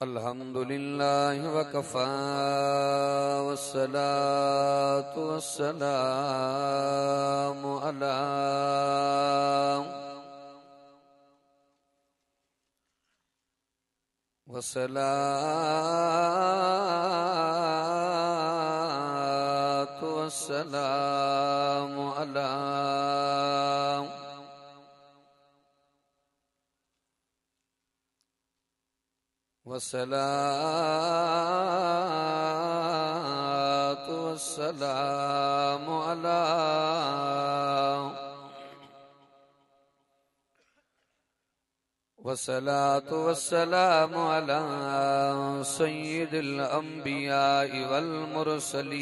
अल्हम्दुलिल्लाहि वकफ़ा वस्सलातु वस्सलामु अला वस्सलातु वस्सलामु अला वस्सलातु वस्सलामु अला वस्सलातु वस्सलामु अला सय्यिदिल अंबियाइ वल मुरसलीन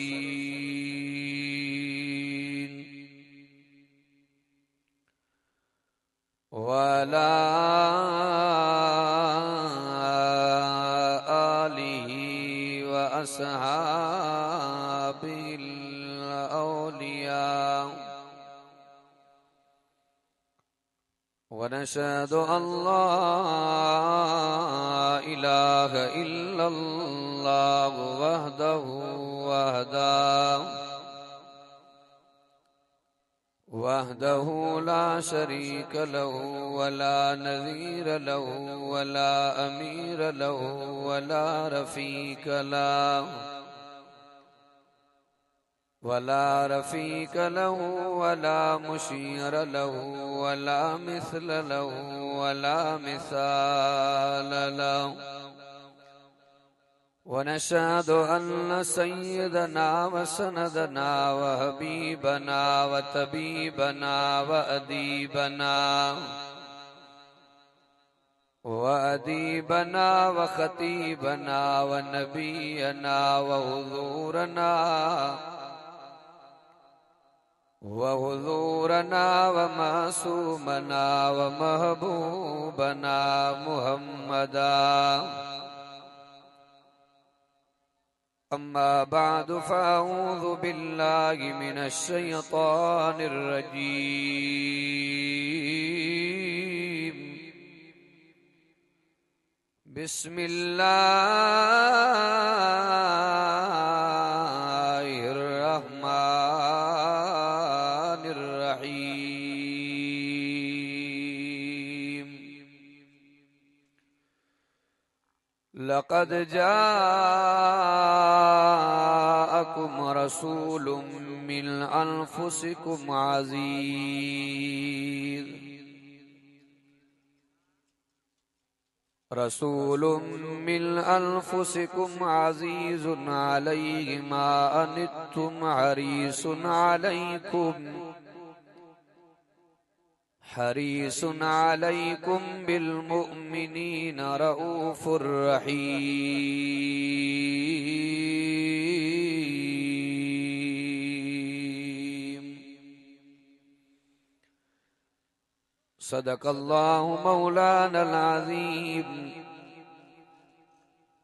वअला अस्हाबिल औलिया वनशहदु अल्ला इलाहा इल्लल्लाह वहदहु ला शरीक लहु वला नज़ीर लहु वला अमीर लहु वला रफ़ीक लहु वला मुशीर लहु वला मिस्ल लहु वला मिसाल लहु वनशहदु अन्न सय्यदना व सनदना व हबीबना व तबीबना व अदीबना व खतीबना व नबीना व हुज़ूरना व मासूमना व महबूबना मुहम्मदा अम्मा बादु फ़अऊज़ु बिल्लाहि मिनश शैतानिर रजीम बिस्मिल्लाहिर रहमानिर रहीम लक़द जाअकुम रसूलुम मिन अनफुसिकुम अज़ीज़ रसूलुम मिन अनफुसिकुम अज़ीज़ुन अलैहि मा अनित्तुम हरीसुन अलैकुम बिल मुमिनीन रऊफुर रहीम सदक़ल्लाहु मौलानल अज़ीम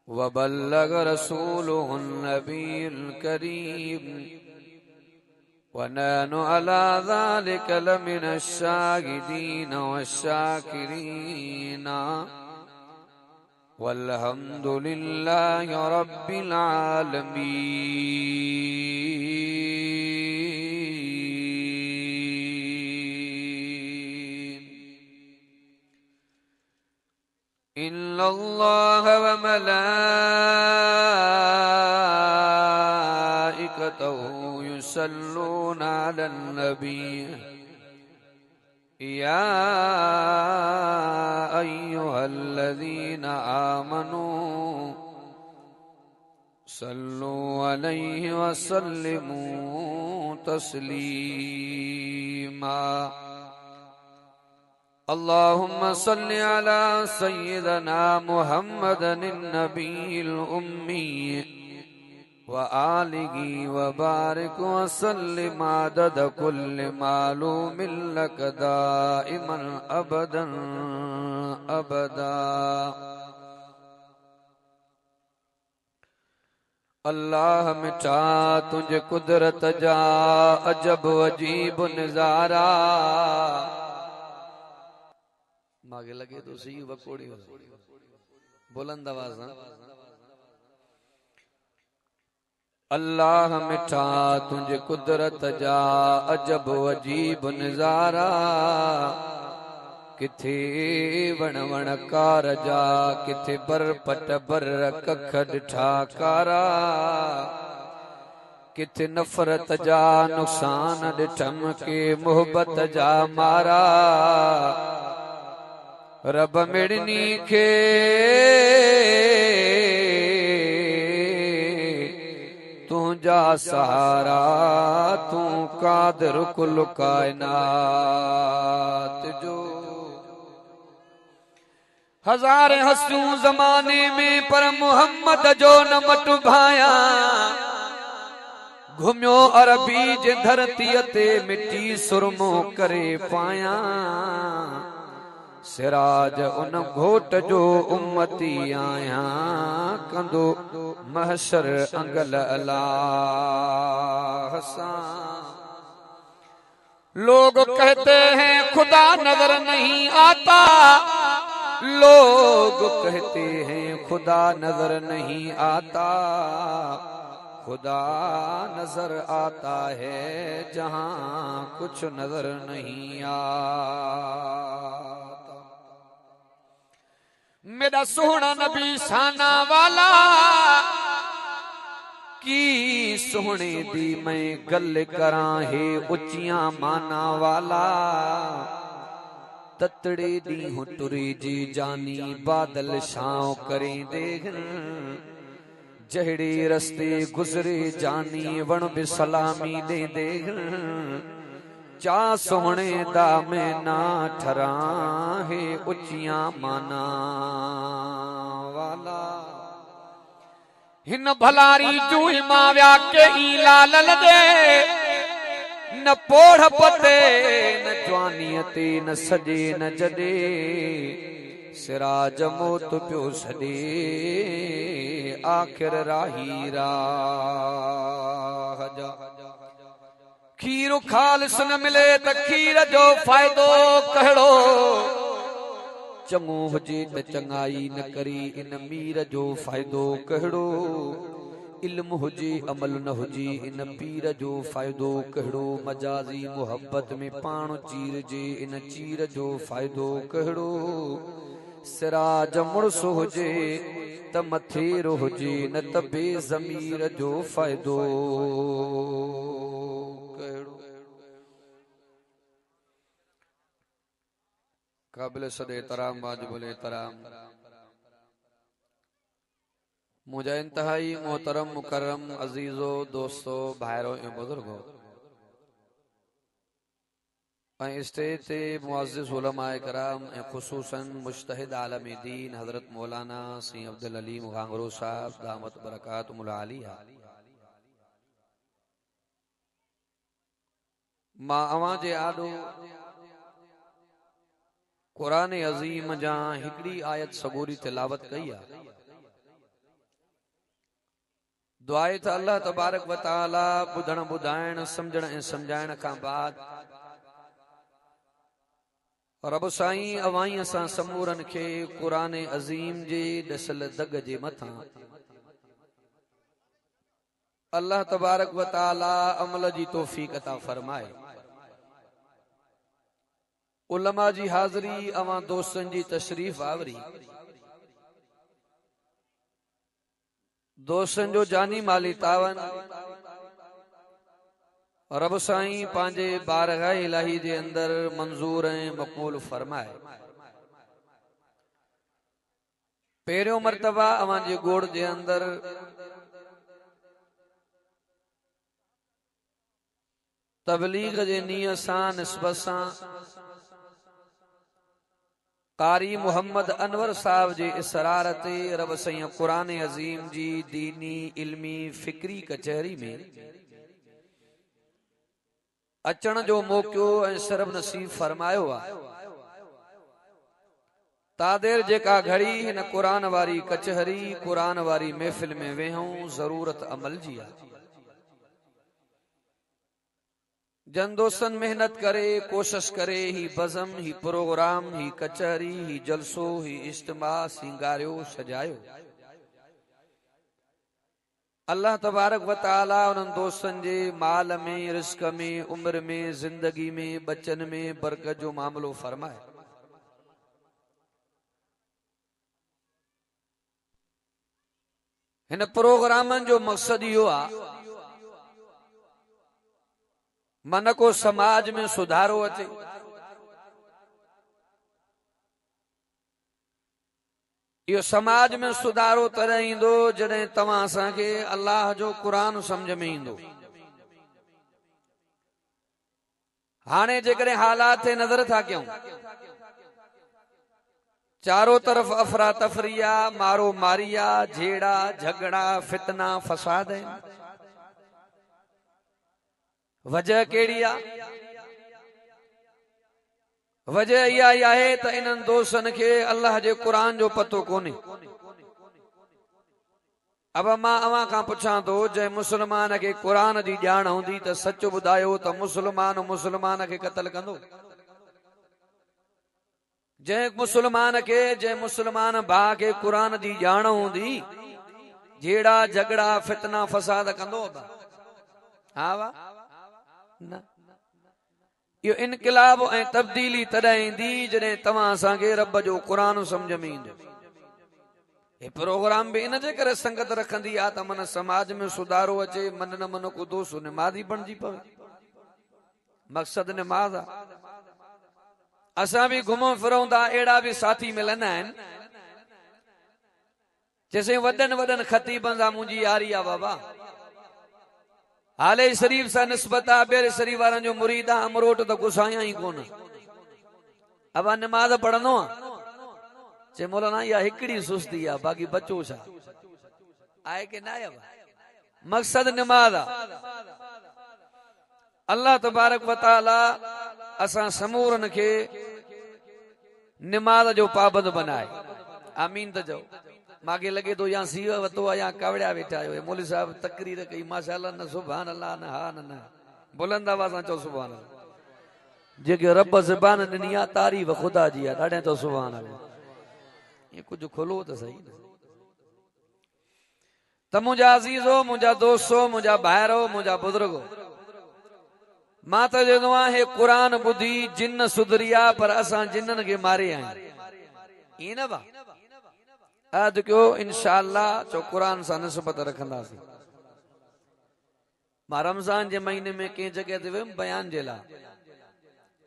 व बल्लग रसूलुहुन नबियुल करीम व नहनु अला ज़ालिक लमिनश शाहिदीन वश्शाकिरीन वल्हम्दुलिल्लाहि रब्बिल आलमीन इन्नल्लाह व मलाइकतहु युसल्लूना अलन नबी या अय्युहल्लज़ीना आमनू सल्लू अलैहि व सल्लिमू तस्लीमा अल्लाहुम्मा सल्लि अला सय्यिदना मुहम्मदिन नबिय्यिल उम्मी व आलिहि व बारिक व सल्लिम अदद कुल्लि मालूमिन लक दाइमन अबदन अबदा अल्लाह मिठा तुझे कुदरत जा अजब अजीब नजारा मागे लगे तो सही वकोड़ी बुलंद आवाज ना। अल्लाह मिठा तुझे कुदरत जा अजब अजीब नजारा, किथे वण वण कार जा किथे बर पट बर कख ॾिठा कारा, किथे नफ़रत जा नुक़सान ॾिठम के मोहब्बत जा मारा, रब मिड़नी खे तुझा सहारा, तू कादिर कुल कायनात जो। हज़ारे हंसूं ज़माने में पर मोहम्मद जो न मट भाया, घुमियो अरबी जे धरती ते मिट्टी सुरमो करे पाया, सिराज उन घोट जो उम्मती आया, कंदो महशर अंगल अल्लाह सां। लोग कहते हैं खुदा नजर नहीं आता, लोग कहते हैं खुदा नजर नहीं आता, खुदा नजर आता है जहां कुछ नजर नहीं आता। मेरा सोहना नबी शाना वाला की सोहने दी मैं गल करां है उचियां माना वाला, ततड़े दी टुरी जी जानी बादल छांव करें देख, जहड़े रस्ते गुजरे जानी वण भी सलामी दे देख, चा सोहने दा मैं ना ठरा है उचियां माना वाला। हिन भलारी जूही माव्या के ई लालल दे, न पोढ़ पते न जवानीअते न सजे न जडे, सिराज मौत पियो सॾे आखिर राही राह जा। खीर खालिस न मिले त खीर जो फ़ाइदो कहिड़ो, चङो हुजे त चङाई न करी इन मीर जो फ़ाइदो कहिड़ो, इल्म हुजे अमल न हुजे इन पीर जो फ़ाइदो कहिड़ो, मजाजी मोहब्बत में पाण चीर जे इन चीर जो फ़ाइदो कहिड़ो, सिराज मुड़स हुजे त मथेरो हुजे न त बेज़मीर जो फ़ाइदो कहिड़ो। काबिल सदे तराम वाजिबुल एहतराम मुझा इंतहाई मोहतरम मुकर्रम अजीजो दोस्तों भाइरो ऐं बुजुर्गो, स्टेज ते मुअज़्ज़िज़ उलमाए कराम ऐं ख़ुसूसन मुज्तहिद आलम दीन हज़रत मौलाना सी अब्दुल अलीम गांगरो साहब दामत बरकातुहुल आलिया, मां अवां जे आॾो क़ुरान अज़ीम जा हिकड़ी आयत सबूरी तिलावत कई आहे। दुआ त अल्लाह तबारक व तआला ॿुधण ॿुधाइण समझण ऐं समझाइण खां बाद रब साईं अवाईं असां समूरन खे क़ुरान अज़ीम जे ॾसल दग जे मथां अल्लाह तबारक व तआला अमल जी तौफ़ीक़ अता फरमाए। उलमा जी हाज़री अवां दोस्तन जी तशरीफ़ आवरी, दोस्तन जो जानी माली तावन रब साईं पांजे बारगाह इलाही जे अंदर मंजूर ऐं मक़बूल फरमाए। पहिरियों मर्तबा अवां जे गोड़ जे अंदर तबलीग जे नीयत सां निस्बत सां कारी मोहम्मद अनवर साहब जे इसरार ते रब साईं क़ुरान अज़ीम जी दीनी इल्मी फिक्री कचहरी में अचण जो मौक़ो ऐं सरब नसीब फरमायो आहे। तादेर जेका घड़ी हिन क़ुरान वारी कचहरी क़ुरान वारी महफ़िल में वेहूं ज़रूरत अमल जी आहे। जन दोस्तन मेहनत करे, कोशिश करे, ही बज़म, ही प्रोग्राम, ही कचहरी, ही जलसो, ही इज्तिमा सिंगारियो सजायो। अल्लाह तबारक व तआला उन्हनि दोस्तनि जे माल में, रिस्क में, उम्र में, जिंदगी में, बचन में बरकत जो मामलो फरमाए। हिन प्रोग्रामनि जो मकसद इहो आहे मन को समाज में सुधारो अचे, इहो समाज में सुधारो तॾहिं ईंदो जॾहिं तव्हां असांखे अल्लाह जो क़ुरान सम्झ में ईंदो। हाणे जेकॾहिं हालात ते नज़र था कयूं, चारों तरफ अफरा तफरिया, मारो मारिया, झेड़ा झगड़ा, फितना फसाद है। वजह कहिड़ी आहे? वजह इहा ई आहे त इन्हनि दोस्तनि खे अल्लाह जे क़ुरान जो पतो कोन्हे। अब मां अवां खां पुछां थो, जंहिं मुस्लमान खे क़ुरान जी ॼाण हूंदी त सच ॿुधायो त मुस्लमान मुस्लमान खे क़त्ल कंदो? जंहिं मुस्लमान भाउ खे क़ुरान जी ॼाण हूंदी, झेड़ा झगड़ा फितना फसाद कंदो? हा वाह न। इहो इनकलाब ऐं तब्दीली तॾहिं ईंदी जॾहिं तव्हां असांखे रब जो क़ुरान सम्झ में ईंदो। हे प्रोग्राम भी इन जे करे संगत रखंदी आहे त मन समाज में सुधारो अचे, मन न मन को दोस्त निमाज़ी बणिजी पवे। मक़सद निमाज़ आहे। असां भी घुमूं फिरूं था, अहिड़ा भी साथी मिलंदा आहिनि जैसे वॾनि वॾनि ख़तीबनि सां मुंहिंजी यारी आहे बाबा, हाले शरीफ सां निस्बत आहे, ॿेरे शरीफ वारनि जो मुरीद आहे, अमरोट त गुसाया ई कोन। अब निमाज़ पढ़ंदो आहे, चे मौलाना इहा हिकिड़ी सुस्ती आहे, बाक़ी बचो छा आहे कि न आहे? मक़सद निमाज़ आहे। अल्लाह तबारक व तआला असां समूरनि खे निमाज़ जो पाबंद बनाए। आमीन त चओ। मांखे लगे तो या सीव वतो आहे या कावड़िया वेठा आहियो। मौलवी साहब तकरीर कई, माशाअल्लाह, न सुभान अल्लाह, न हा न न, बुलंद आवाज़ सां चओ सुभान अल्लाह। जेके रब ज़बान ॾिनी आहे तारीफ़ ख़ुदा जी आहे, ॾाढे तो सुभान अल्लाह। ये कुछ खोलो तो सही न। त मुंहिंजा अज़ीज़ो, मुंहिंजा दोस्तो, मुंहिंजा भाइरो, मुंहिंजा बुज़ुर्गो, मां त चवंदो आहियां हे क़ुरान ॿुधी जिन सुधरिया, पर असां जिन्ननि खे मारे आहियूं। ईअं न बा अद कयो इंशाअल्लाह, चो क़ुरान सां निस्बत रखंदासीं। मां रमज़ान जे महीने में कंहिं जॻह ते वियुमि बयान जे लाइ,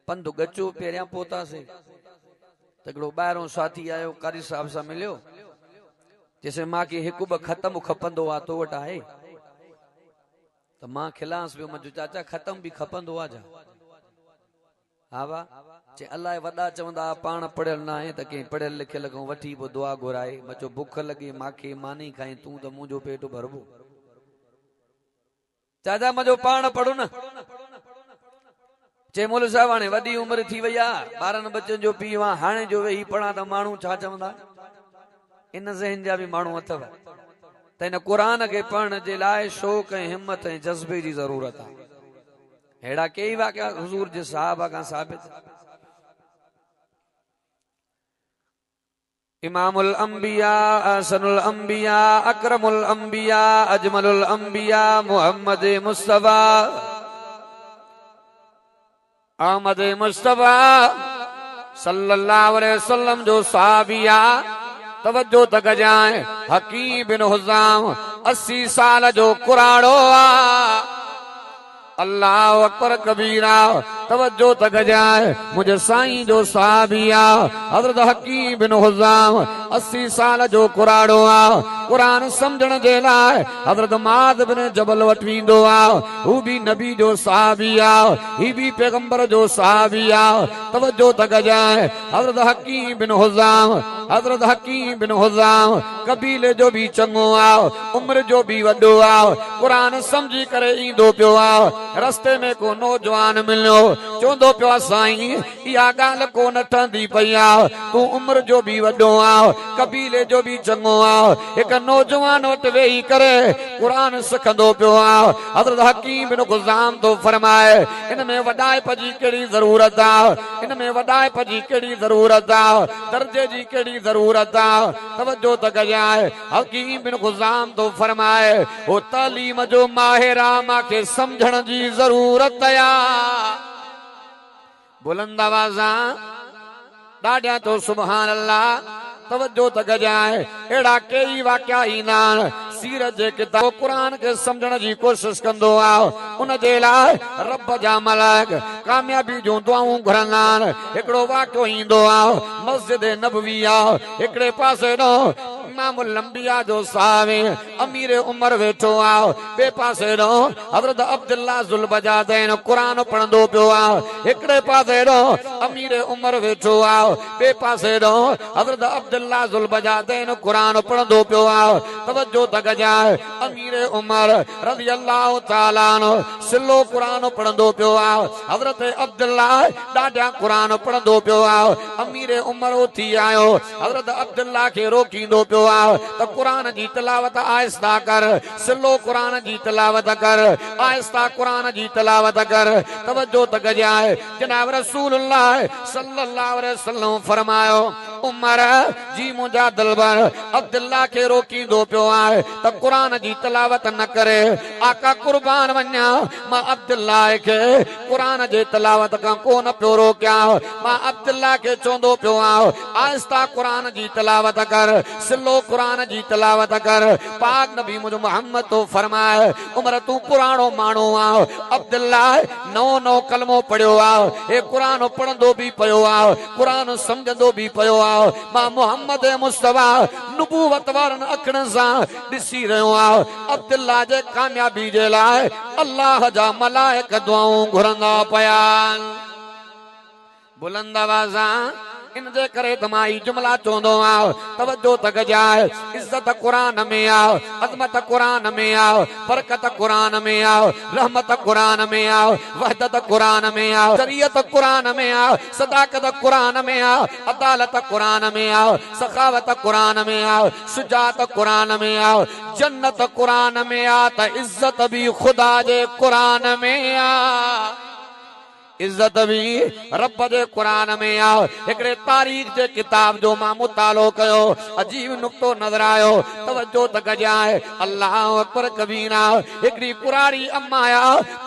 पंधु गचो पहिरियां पहुतासीं त हिकिड़ो ॿाहिरों साथी आयो, कारी साहब सां मिलियो, जैसे मांखे हिकु ॿ ख़तम खपंदो आहे, तो वटि आहे? त मां खिलांसि पियो, मुंहिंजो चाचा ख़तम बि खपंदो आहे छा? हा वाह। चे अलाए वॾा चवंदा पाण पढ़ियल न आहे त कंहिं पढ़ियल लिखियल खां वठी पोइ दुआ घुराए। मां चयो बुख लॻे मांखे, मानी खाई, तूं त मुंहिंजो पेट भरबो। चाचा मुंहिंजो पाण पढ़ो न। चे मौलवी साहब हाणे वॾी उमिरि थी वई आहे, ॿारनि बच्चनि जो पीउ आहे, हाणे जो वेही पढ़ां त माण्हू छा चवंदा? इन ज़हन जा बि माण्हू अथव। त हिन क़ुरान खे पढ़ण जे लाइ शौक़ ऐं हिम्मत ऐं जज़्बे जी ज़रूरत आहे। अहिड़ा कई वाक़िया हुज़ूर जे सहाबा खां साबित। इमामुल अंबिया, अहसनुल अंबिया, अकरमुल अंबिया, अजमलुल अंबिया, मोहम्मद मुस्तफा, अहमद मुस्तफा सल्लल्लाहु अलैहि वसल्लम जो सहाबिया। तवज्जो तक जाए, हकीम बिन हुज़ाम 80 साल जो कुराड़ो आ। अल्लाह अकबर कबीरा। तवज्जो तक जाए, मुझे साईं जो सहाबिया हज़रत हकीम बिन हुज़ाम 80 साल जो कुराड़ो आ। कुरान समझण जे लाइ हज़रत माद बिन जबल वटि वेंदो आ। हू भी नबी जो सहाबिया, ही भी पैगंबर जो सहाबिया। तवज्जो तक जाए, हज़रत हकीम बिन हुज़ाम, हज़रत हकीम बिन हुज़ाम कबीले जो भी चङो आ, उम्र जो भी वॾो आ। कुरान समझी करे ईंदो पियो आ। रस्ते में को नौजवान मिलियो, चोंदो पियो साईं इहा ॻाल्हि कोन ठहंदी पई आहे तूं उम्र जो बि वॾो आहे कबीले जो बि चङो आहे हिकु नौजवान वटि वेही करे क़ुरान सिखंदो पियो आहे हज़रत हकीम बिन गुज़ाम तो फरमाए इन में वॾाइप जी कहिड़ी ज़रूरत आहे इन में वॾाइप जी कहिड़ी ज़रूरत आहे दर्जे जी कहिड़ी ज़रूरत आहे तवजो त कजाए हकीम बिन गुज़ाम तो फरमाए ओ तालीम जो माहिर आहे मूंखे सम्झण जी ज़रूरत आहे बुलंद आवाज़ां ॾाढा तो सुभान अल्लाह तवज्जो त गजाए एड़ा कई वाक़या ईंदा आहिनि सीरत जे किताब क़ुरान के समझण जी कोशिश कंदो आहे उन जे लाइ रब जा मलाइक कामयाबी जूं दुआऊं घुरंदा आहिनि हिकिड़ो वाक़ियो ईंदो आहे मस्जिद नबवी आहे हिकिड़े पासे ॾों इमामुल अंबिया जो साहबी अमीर उमर वेठो आहे ॿिए पासे ॾों हज़रत अब्दुल्लाह ज़ुल बजादैन क़ुरान पढ़ंदो पियो आहे हिकिड़े पासे ॾों अमीर उमर वेठो आहे ॿिए पासे ॾों हज़रत अब्दुल्लाह ज़ुल बजादैन क़ुरान पढ़ंदो पियो आहे तवज्जो त कजाए अमीर उमर रज़ी अल्लाह तआला अन्हु सिलो क़ुरान पढ़ंदो पियो आहे हज़रत अब्दुल्लाह ॾाढा क़ुरान पढ़ंदो पियो आहे अमीर उमर उथी आयो हज़रत अब्दुल्लाह खे रोकींदो पियो आहे त क़ुरान जी तिलावत आहिस्ता कर सिलो क़ुरान जी तिलावत कर आहिस्ता क़ुरान जी तिलावत कर तवज्जो त कजाए जनाब रसूलुल्लाह सल्लल्लाहु अलैहि वसल्लम फरमायो उमर जी मुंहिंजा दिलबर अब्दुल्लाह खे रोकींदो पियो आहे त क़ुरान जी तिलावत न करे आका कुर्बान वञा मां अब्दुल्लाह खे क़ुरान जे तिलावत खां कोन पियो रोकियां मां अब्दुल्लाह खे चवंदो पियो आहियां आहिस्ता क़ुरान जी तिलावत कर सिलो क़ुरान जी तिलावत कर पाक नबी मुंहिंजो मोहम्मद तो फरमाए उमर तूं पुराणो माण्हू आहे अब्दुल्लाह नओं कलमो पढ़ियो आहे हे क़ुरान पढ़ंदो बि पियो आहे क़ुरान सम्झंदो बि पियो आहे मां मोहम्मद मुस्तफा नुबूवत वारनि अखरनि सां ॾिसी रहियो आहियां अब्दुल्लाह जे कामयाबी जे लाइ अल्लाह जा मलाइक दुआऊं घुरंदा पिया बुलंद आवाज़ां इन जे करे त मां ई जुमला चवंदो आहियां तवज्जो त कजाए इज्जत क़ुरान में आहे अज़मत क़ुरान में आहे बरकत क़ुरान में आहे रहमत क़ुरान में आहे वहदत क़ुरान में आहे शरीयत क़ुरान में आहे सदाकत क़ुरान में आहे अदालत क़ुरान में आहे सखावत क़ुरान में आहे शुजात क़ुरान में आहे जन्नत क़ुरान में आहे त इज्जत भी खुदा जे क़ुरान में आहे इज्जत भी रब जे क़ुरान में आहे हिकिड़े तारीख़ जे किताब जो मां मुतालो कयो अजीब नुक्तो नज़र आयो तवज्जो त कजाए अल्लाह अकबर कबीरा हिकिड़ी पुराणी अम्मा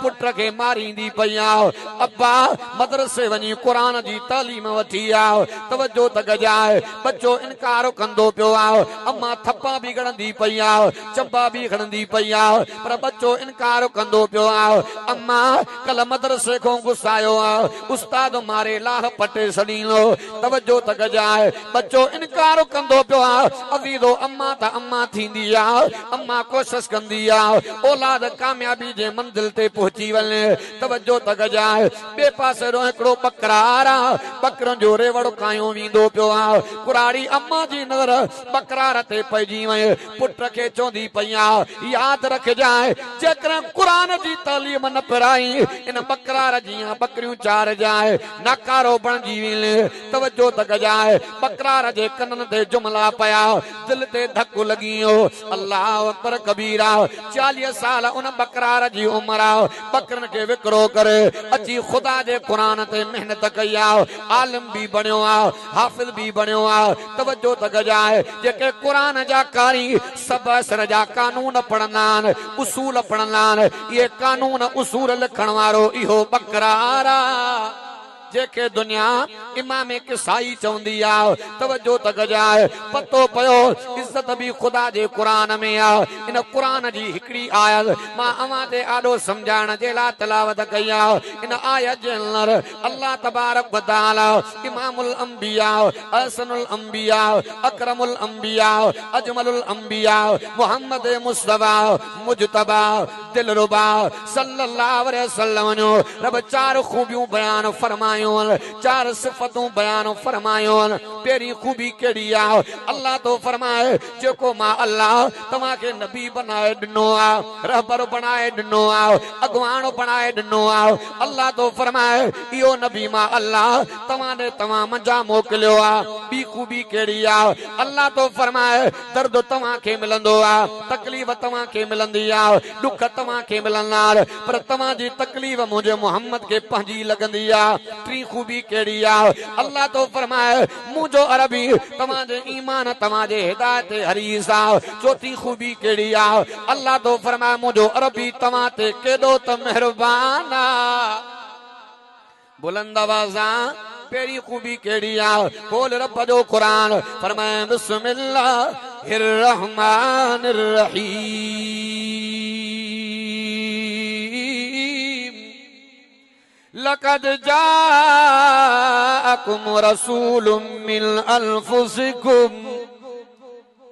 पुट खे मारींदी पई आहे अब्बा मदरसे वञी क़ुरान जी तालीम वठी आहे तवज्जो त कजाए बच्चो इनकार कंदो पियो आहे अम्मा थप्पा बि खणंदी पई आहे चंबा बि खणंदी पई आहे पर बच्चो इनकार कंदो पियो आहे अम्मा कल मदरसे खां गुस्सा उस्ताद मारे लाह पटे छॾींदो तवज्जो त कजाए बच्चो इनकार कंदो पियो आहे अज़ीज़ो अम्मा त अम्मा थींदी आहे अम्मा कोशिश कंदी आहे औलाद कामयाबी जे मंज़िल ते पहुची वञे तवज्जो त कजाए ॿिए पासे हिकिड़ो बकरार आहे बकरनि जो रेवड़ कायो वेंदो पियो आहे कुराड़ी अम्मा जी नज़र बकरार ते पइजी वई पुट खे चवंदी पई आहे यादि रखजाए जेकॾहिं क़ुरान जी तालीम न पिराई इन बकरार जी बकरियूं चार जाए नकारो बणजी वञे तवज्जो त कजाए बकरार जे कननि ते जुमला पया दिल ते धकु लॻी वियो अल्लाह अकबर कबीरा 40 साल उन बकरार जी उमिरि आहे बकरनि खे विकिरो करे अची ख़ुदा जे क़ुरान ते महिनत कई आहे आलिम बि बणियो आहे हाफ़िज़ बि बणियो आहे तवज्जो त कजाए जेके क़ुरान जा कारी सभु असर जा कानून पढ़ंदा आहिनि उसूल पढ़ंदा आहिनि इहे कानून उसूल लिखण वारो इहो बकरार जेके दुनिया इमाम किसाई चवंदी आहे तवज्जो त कजाए पतो पयो इज्जत भी खुदा जे क़ुरान में आहे इन क़ुरान जी हिकिड़ी आयत मां अवां ते आॾो समझाइण जे लाइ तिलावत कई आहे इन आयत जे अंदरि अल्लाह तबारक व तआला इमामुल अंबिया अहसनुल अंबिया अकरमुल अंबिया अजमलुल अंबिया मोहम्मद मुस्तफा मुजतबा दिलरुबा सल्लल्लाहु अलैहि वसल्लम जो रब चार खूबियूं बयान फरमाई फरमायो चार सिफतों बयान फरमायो पेरी खूबी केड़ी आ अल्लाह तो फरमाए जेको मां अल्लाह तमा के नबी बनाए दिनो आ रहबर बनाए दिनो आ अगवान बनाए दिनो आ अल्लाह तो फरमाए इयो नबी मां अल्लाह तमा ने तमा मंजा मोकलियो आ बी खूबी केड़ी आ अल्लाह तो फरमाए दर्द तमा के मिलंदो आ तकलीफ तमा के मिलंदी आ दुख तमा के मिलंदा पर तमा जी तकलीफ मुझे मोहम्मद के पंजी लगंदी आ टी खूबी केड़ी आ अल्लाह तो फरमाए मुझो अरबी तमा जे ईमान तमा जे हिदायत हरीस आ चौथी खूबी केड़ी आ अल्लाह तो फरमाए मुझो अरबी तमा ते केडो त मेहरबान आ बुलंद आवाज़ा पेरी खूबी केड़ी आ बोल रब जो कुरान फरमाए बिस्मिल्लाहिर रहमानिर रहीम लक़द जाअकुम रसूलुम मिन अनफुसिकुम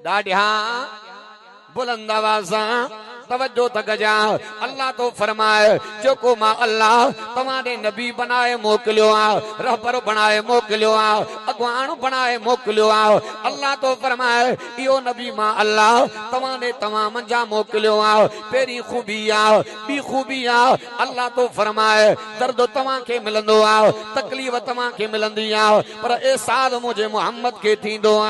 दाढ़िया बुलंद आवाज़ा तवज्जो तक जा अल्लाह तो फरमाए जो मां अल्लाह तमारे नबी बनाए मोकलियो आ रहबर बनाए मोकलियो आ अगवान बनाए मोकलियो आ अल्लाह तो फरमाए इयो नबी मां अल्लाह तमाने तमा मंजा मोकलियो आ पेरी खूबी आ बी खूबी आ अल्लाह तो फरमाए दर्द तमा के मिलंदो आ तकलीफ तमा के मिलंदी आ पर एहसास मुझे मोहम्मद के थींदो आ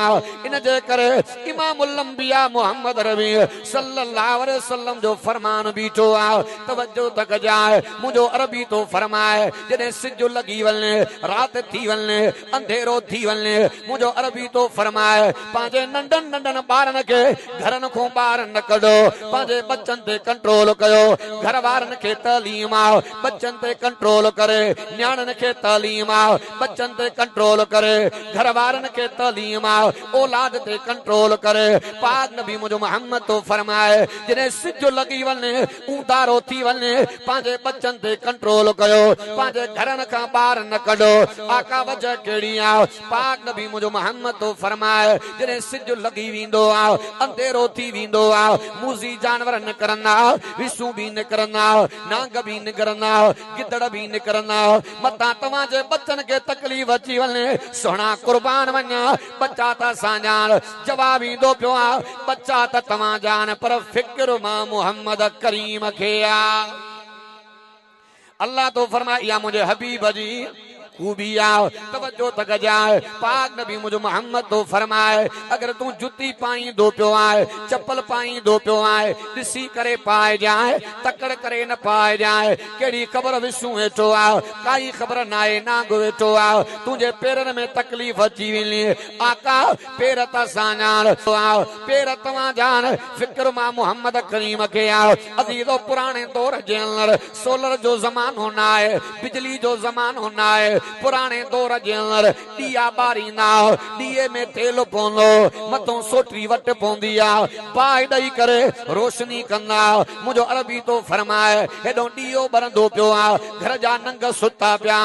इन जे करे इमामुल अंबिया मोहम्मद रबी सल्लल्लाहु अलैहि वसल्लम जो फरमान बीठो आ तवज्जो तक जाए मुझो अरबी तो फरमाए जने सिज लगी वने रात थी वने अंधेरो थी वने मुझो अरबी तो फरमाए पांजे नंडन नंडन बारन के घरन को बाहर न कढो पांजे बच्चन ते कंट्रोल कयो घर वारन के तालीम आ बच्चन ते कंट्रोल करे न्याणन के तालीम आ बच्चन ते कंट्रोल करे घर वारन के तालीम आ औलाद ते कंट्रोल करे पाक नबी मुझो मोहम्मद तो फरमाए जने जो लगी वने उतारो थी वने पांजे बच्चन ते कंट्रोल कयो पांजे घरन का बाहर न कढो आका वजह केड़ी आ पाक नबी मुझो मोहम्मद तो फरमाए जने सिज लगी विंदो आ अंधेरो थी विंदो आ मूजी जानवर न करना विसु भी न करना नांग भी न करना गिदड़ भी न करना मता तवा जे बच्चन के तकलीफ अची वने सोना कुर्बान वन्या बच्चा ता साजान जवाब इंदो पियो आ बच्चा ता तवा जान पर फिक्र मां मोहम्मद करीम खेया अल्लाह तो फरमाया मुझे हबीब जी खूबी आओ तवज्जो तक जाए पाक नबी मुझे मोहम्मद तो फरमाए अगर तू जुती पाई दो पियो आए चप्पल पाई दो पियो आए दिसी करे पाए जाए तकड़ करे न पाए जाए केड़ी खबर विसू वेठो आओ काई खबर नाए नांग वेठो आओ तुझे पेरन में तकलीफ अची वनी आका पेर ता सानान आओ पेर तवा जान फिक्र मां मोहम्मद करीम के आओ अजीजो पुराने दौर जे अंदर सोलर जो जमानो ना है बिजली जो जमानो ना है पुराने दौर जे अंदर दिया बारींदा दिए में तेल पवंदो मथों सोटरी वट पवंदी आ पाए ॾेई करे रोशनी कंदा मुझो अरबी तो फरमाए हेॾो ॾीओ ॿरंदो पियो आ घर जा नंग सुता पिया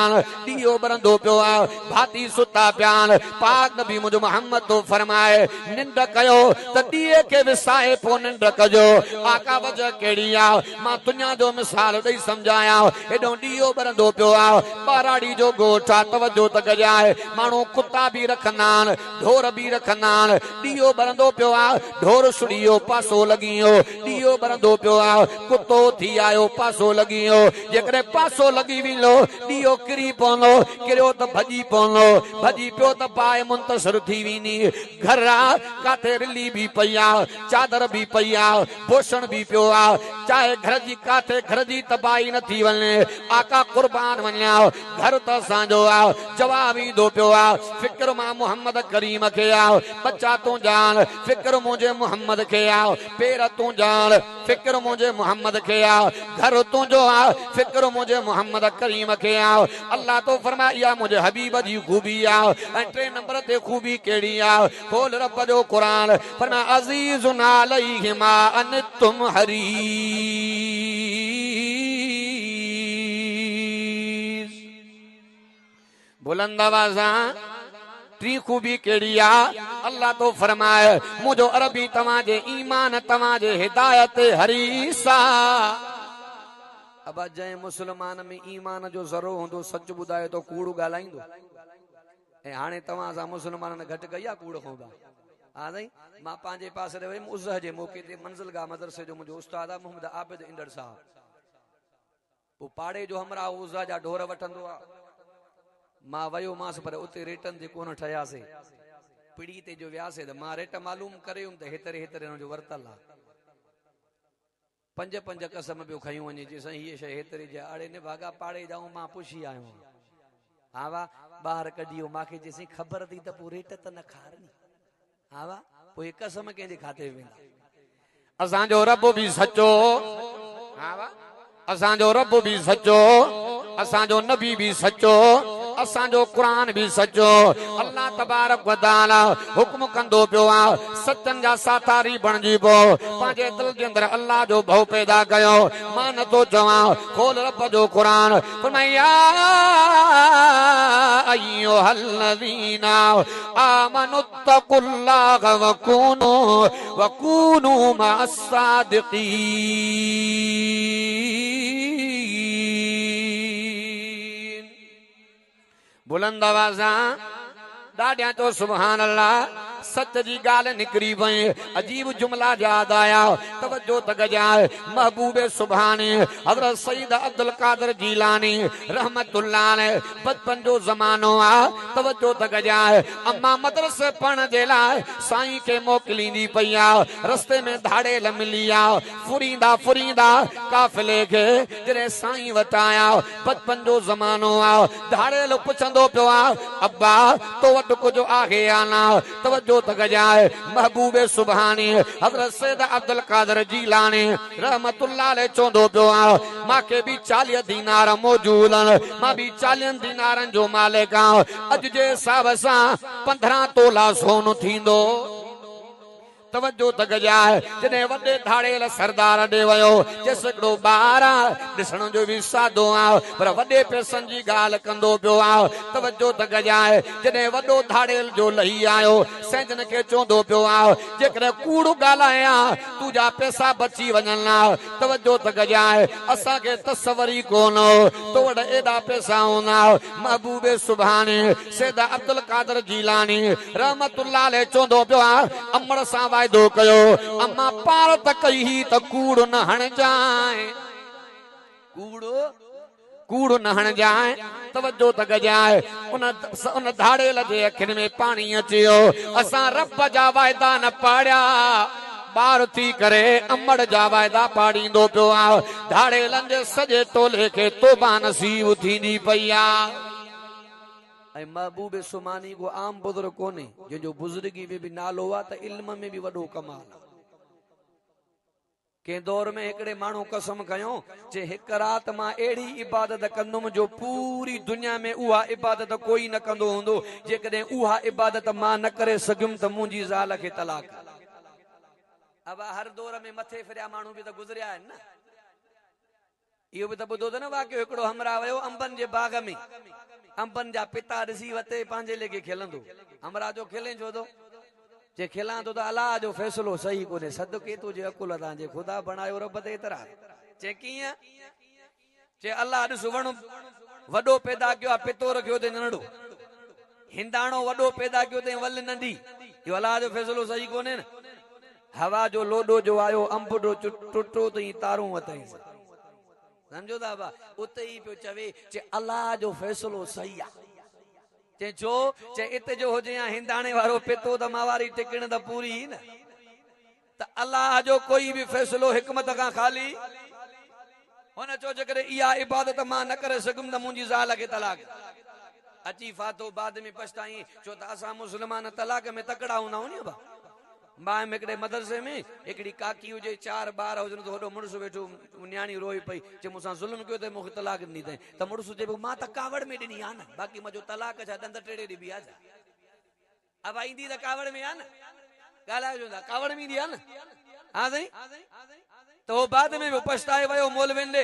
ॾीओ ॿरंदो पियो आ भाती सुता पिया पाक नबी मुझो मोहम्मद तो फरमाए निंड कयो त ॾीए के विसाए पोइ निंड कजो आका वजह केड़ी आ मां दुनिया जो मिसाल ॾेई समझाया हेॾो ॾीओ ॿरंदो पियो आ ॿाराड़ी जो गोठा तवज्जो तक जाए मानू कुत्ता भी रखनान ढोर भी रखनान ॾीओ ॿरंदो पियो आ ढोर सुड़ियो पासो लगियो ॾीओ ॿरंदो पियो आ कुत्तो थी आयो पासो लगियो जेकॾहिं पासो लगी विलो ॾीओ किरी पवंदो किरियो त भॼी पवंदो भॼी पियो त पाए मुंतसर थी वेंदी घर आ काथे रिली भी पई आ चादर भी पई आ पोषण भी पियो आ चाहे घर जी काथे घर जी तबाही न थी वञे आका कुर्बान वञा घर त असांजो आ जवाब ईंदो पियो आ फिक्र मां मोहम्मद करीम खे आ बच्चा तूं जान फिक्र मुंहिंजे मोहम्मद खे आ पेर तूं जान फिक्र मुंहिंजे मोहम्मद खे आ घर तुंहिंजो आ फिक्र मुंहिंजे मोहम्मद करीम खे आ अल्लाह तो फरमाया मुंहिंजे हबीब जी खूबी आ ऐं 3 नंबर ते खूबी केड़ी आ खोल रब जो कुरान फरमा अज़ीज़ुन अलैहि मा अनतुम हरीस बुलंद आवाज़ा टी खूबी केड़ी आ अल्लाह तो फरमाए मुझो अरबी तवाजे ईमान तवाजे हिदायत हरीसा अब जै मुसलमान में ईमान जो ज़रो होंदो सच बुधाए तो कूड़ गालाइंदो ए हाने तवा सा मुसलमान ने घट गया कूड़ खोबा हां नहीं मां पांजे पास रे वई उज़ह जे मौके ते मंजिलगाह मदरसे जो मुझो उस्ताद आ मोहम्मद आबिद इंदर साहब वो पाड़े जो हमरा उज़ह जा ढोर वठंदो आ मां वयो मास पर उते रेटन जे कोन ठयासे पिड़ी ते जो व्यासे त मां रेट मालूम करेम त हेतरे हेतरे जो वर्तल आ पंज पंज कसम बियो खयूं वने जे सही ये शे हेतरे जे आड़े ने भागा पाड़े जाऊं मां पुछी आयो हां वा बाहर कढियो माखे जे सही खबर थी त पो रेट त न खारनी हां वा पो एक कसम के जे खाते वेंदा असा जो रब भी सचो हां वा असा जो रब भी सचो असा जो नबी भी सचो असा जो कुरान भी सचो अल्लाह तबारक व तआला हुक्म कंदो पियो आ सचन जा साथारी बणजी पो पांजे दिल जे अंदर अल्लाह जो भव पैदा कयो मां न तो चवा खोल रब जो कुरान फरमाया अय्युहल्लज़ीना आमनु तकुल्लाह व कूनू मअस सादिकीन बुलंद आवाज़ा ॾाढिया तो सुभान अल्लाह सच जी गाल निकरी वई अजीब जुमला याद आया तवज्जो तक जाए महबूबे सुभानी हजरत सईद अब्दुल कादिर जीलानी रहमतुल्लाह अलैह बचपन जो जमानो आ तवज्जो तक जाए अम्मा मदरसे पढ़न जे लाए साईं के मोकलींदी पईया रस्ते में धाड़े मिलिया फुरींदा फुरींदा काफिले के जरे साईं वटाया बचपन जो जमानो आ धाड़े लो पुछंदो पियो आ अब्बा तो वट कुछ आहे या ना तवज्जो तक जाए महबूबे सुभानी हजरत सैयद अब्दुल कादिर जीलानी रहमतुल्लाह अलैह चोंदो पियो आ माके भी 40 दीनार मौजूद मां भी 40 दीनारन जो मालिक आ अज जे हिसाब सां 15 तोला सोन थींदो तवज्जो तक जाए जने वडे धाड़ेल सरदार दे वयो जे सकड़ो बार दिसण जो भी सादो आ पर वडे पैसन जी गाल कंदो पियो आ तवज्जो तक जाए जने वडो धाड़ेल जो लही आयो सैजन के चोंदो पियो आ जेकरे कूड़ गालाया तुजा पैसा बची वणना तवज्जो तक जाए असा के तसवरी कोनो तो वड एडा पैसा होना महबूबे सुभानी सैयद अब्दुल कादिर जीलानी रहमतुल्लाह अलैह चोंदो पियो आ अमर सा वायदो कयो अम्मा पार त कई त कूड़ न हण जाए कूड़ न हण जाए तवज्जो तक जाए उन धाड़ेल जे अखिन में पानी अचियो असा रब जा वायदा न पाड़िया बार थी करे अमड़ जा वायदा पाड़ींदो पियो आ धाड़ेलन जे सजे तोले के तोबा नसीब थींदी पईया महबूबे सुमानी को आम बुजुर्ग कोने जो बुजुर्गी में भी नालो आ त इल्म में भी वडो कमाल के दौर में एकड़े मानो कसम कयो जे एक रात मां एड़ी इबादत कंदुम जो पूरी दुनिया में उहा इबादत कोई न कंदो होंदो जेकॾहिं उहा इबादत मां न करे सघुम त मुंहिंजी ज़ाल खे तलाक अब हर दौर में मथे फिरिया माण्हू भी त गुज़रिया आहिनि न इहो भी त ॿुधो त न वाक़ियो हिकिड़ो हमरा वयो अंबन जे बाग में अंबन जा पिता ॾिसी वते पंहिंजे लेके खेलंदो हमरा जो खेले छो तो जे खेलां तो अल्लाह जो फैसलो सही कोने सदके तो जे अकुल तां जे खुदा बनायो रब ते एतरा जे कीअं जे अल्लाह ॾिस वण वॾो पैदा कयो आहे पितो रखियो ते नंढो हिंदाणो वॾो पैदा कयो ते वल नंढी इहो अल्लाह जो फैसलो सही कोने न हवा जो लोडो जो आयो अंब जो टुटो तई तारूं वतई समझो था बा उते ही पियो चवे जे अल्लाह जो फैसलो सही आ जे जो जे इत जो हो जे हिंदाणे वारो पितो त मावारी टिकण त पूरी न त अल्लाह जो कोई भी फैसलो हिकमत का खाली हुन चो जेकर इहा इबादत मां न करे सघुम त मुंहिंजी ज़ाल खे तलाक अची फातो बाद में पछताई छो त असां मुस्लमान तलाक में तकड़ा हूंदा आहियूं बा मां हिकिड़े मदरसे में हिकिड़ी काकी हुजे 4 ॿार हुजनि त होॾो मुड़ुस वेठो न्याणी रोई पई जे मूंसां ज़ुल्म कयो त मूंखे तलाक ॾिनी अथई त मुड़ुस चए मां त कावड़ में ॾिनी आहे न बाक़ी मुंहिंजो तलाक छा ॾंद टेड़े ॾिबी आहे अब ईंदी त कावड़ में आहे न ॻाल्हाइजो था कावड़ में ईंदी आहे न हा साईं त उहो बाद में बि पछताए वियो मौलवियुनि ॾे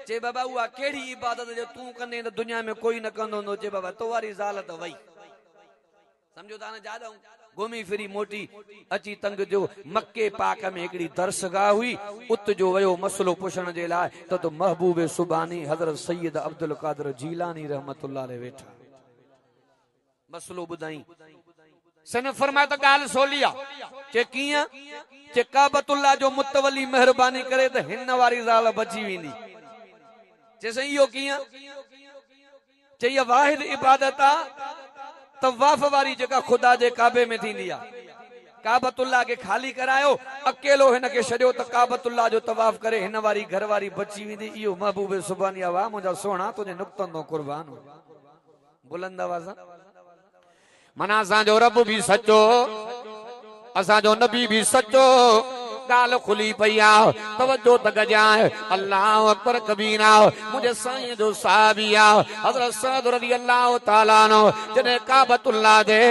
चए बाबा उहा कहिड़ी इबादत जो तूं कंदे त दुनिया में कोई न कंदो हूंदो चए बाबा तो वारी ज़ाल त वई समझो था न जादऊं घुमी फिरी मोटी अची तंग जो मक्के पाक में हिकड़ी दरसगाह हुई उत जो वयो मसलो पुछण जे लाइ तो महबूब सुबानी हज़रत सैयद अब्दुल कादिर जीलानी रहमतुल्लाह अलैहि वेठा मसलो बुधाई सन फरमाया त गाल सोलिया के किया के काबतुल्लाह जो मुतवली मेहरबानी करे त हिन वारी ज़ाल बची वेंदी जैसे इहो किया चे ये वाहिद इबादत आ तवाफ वारी जगह खुदा जे काबे में थींदी आ काबतुल्लाह के खाली करायो अकेलो हिन के छड़ियो त काबतुल्लाह जो तवाफ करे हिन वारी घर वारी बची वेंदी इहो महबूब सुबानी वाह मुंहिंजा सोना तुझे नुक्तन तो कुर्बान हो बुलंद आवाज़ मना असांजो रब भी सचो असांजो नबी भी सचो गाल खुली पई आ तवज्जो त गजाए अल्लाह अकबर कबीरा मुझे साईं जो साहबी आ हज़रत सअद रज़ी अल्लाह तआला नो जने काबतुल्लाह दे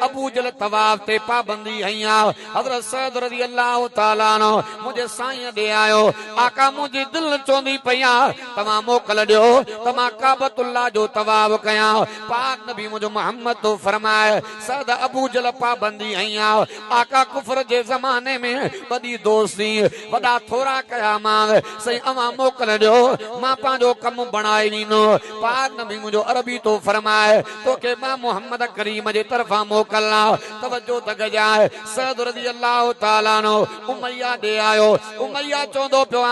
अबू जल तवाफ ते पाबंदी हईया हज़रत सअद रज़ी अल्लाह तआला नो मुझे साईं दे आयो आका मुझी दिल चोंदी पई आ तमा मोकल दियो तमा काबतुल्लाह जो तवाफ कया पाक नबी मुझे मोहम्मद तो फरमाए सअद अबू जल पाबंदी हईया आका कुफर जे ज़माने में बदी दोस्ती वदा थोड़ा कया मां सही अमा मोकल दियो मां पांजो कम बनाए वीनो पाक नबी मुझो अरबी तो फरमाए तो के मां मोहम्मद करीम जे तरफा मोकलना तवज्जो त गजाए सअद रज़ी अल्लाह तआला नो उमैया दे आयो उमैया चोंदो पियो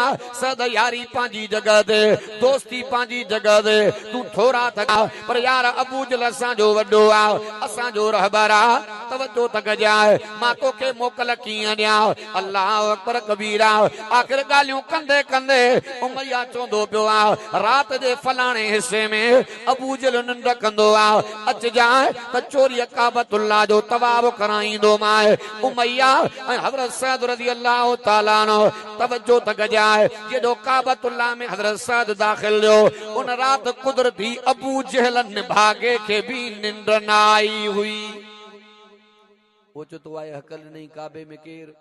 सअद यारी पांजी जगह दे दोस्ती पांजी जगह दे तू थोड़ा थका पर यार अबू जल असा जो वडो आ असा जो रहबर आ तवज्जो त गजाए मां तो के मोकल किया दिया अल्लाह अकबर कबीरा आखिर गालियों कंदे कंदे उमैया चोंदो पियो आ रात जे फलाणे हिस्से में अबू जल निंड कंदो आ अच जाए त चोरी काबतुल्लाह जो तवाब कराईंदो माए उमैया हज़रत सअद रज़ी अल्लाह तआला नो तवज्जो त गजाए जेदो काबतुल्लाह में हज़रत सअद दाखिल हो उन रात कुदरती अबू जहल भागे के भी निंड न आई हुई ओचो तो आए हकल नहीं काबे में केर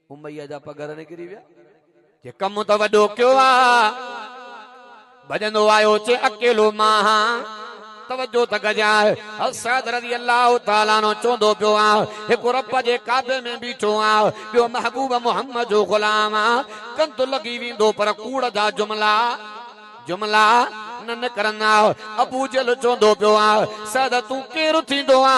उमैया जा पगर निकरी विया जे कम तो वडो क्यों आ भजंदो आयो चे अकेलो मां तवज्जो त गजाए सअद रज़ी अल्लाह तआला नो चोंदो पियो आ हिक रब जे काबे में बीठो आ बियो महबूब मोहम्मद जो गुलाम आ कंत लगी विंदो पर कूड़ जा जुमला जुमला न करना अबू जल चोंदो पियो आ सअद तू केर थींदो आ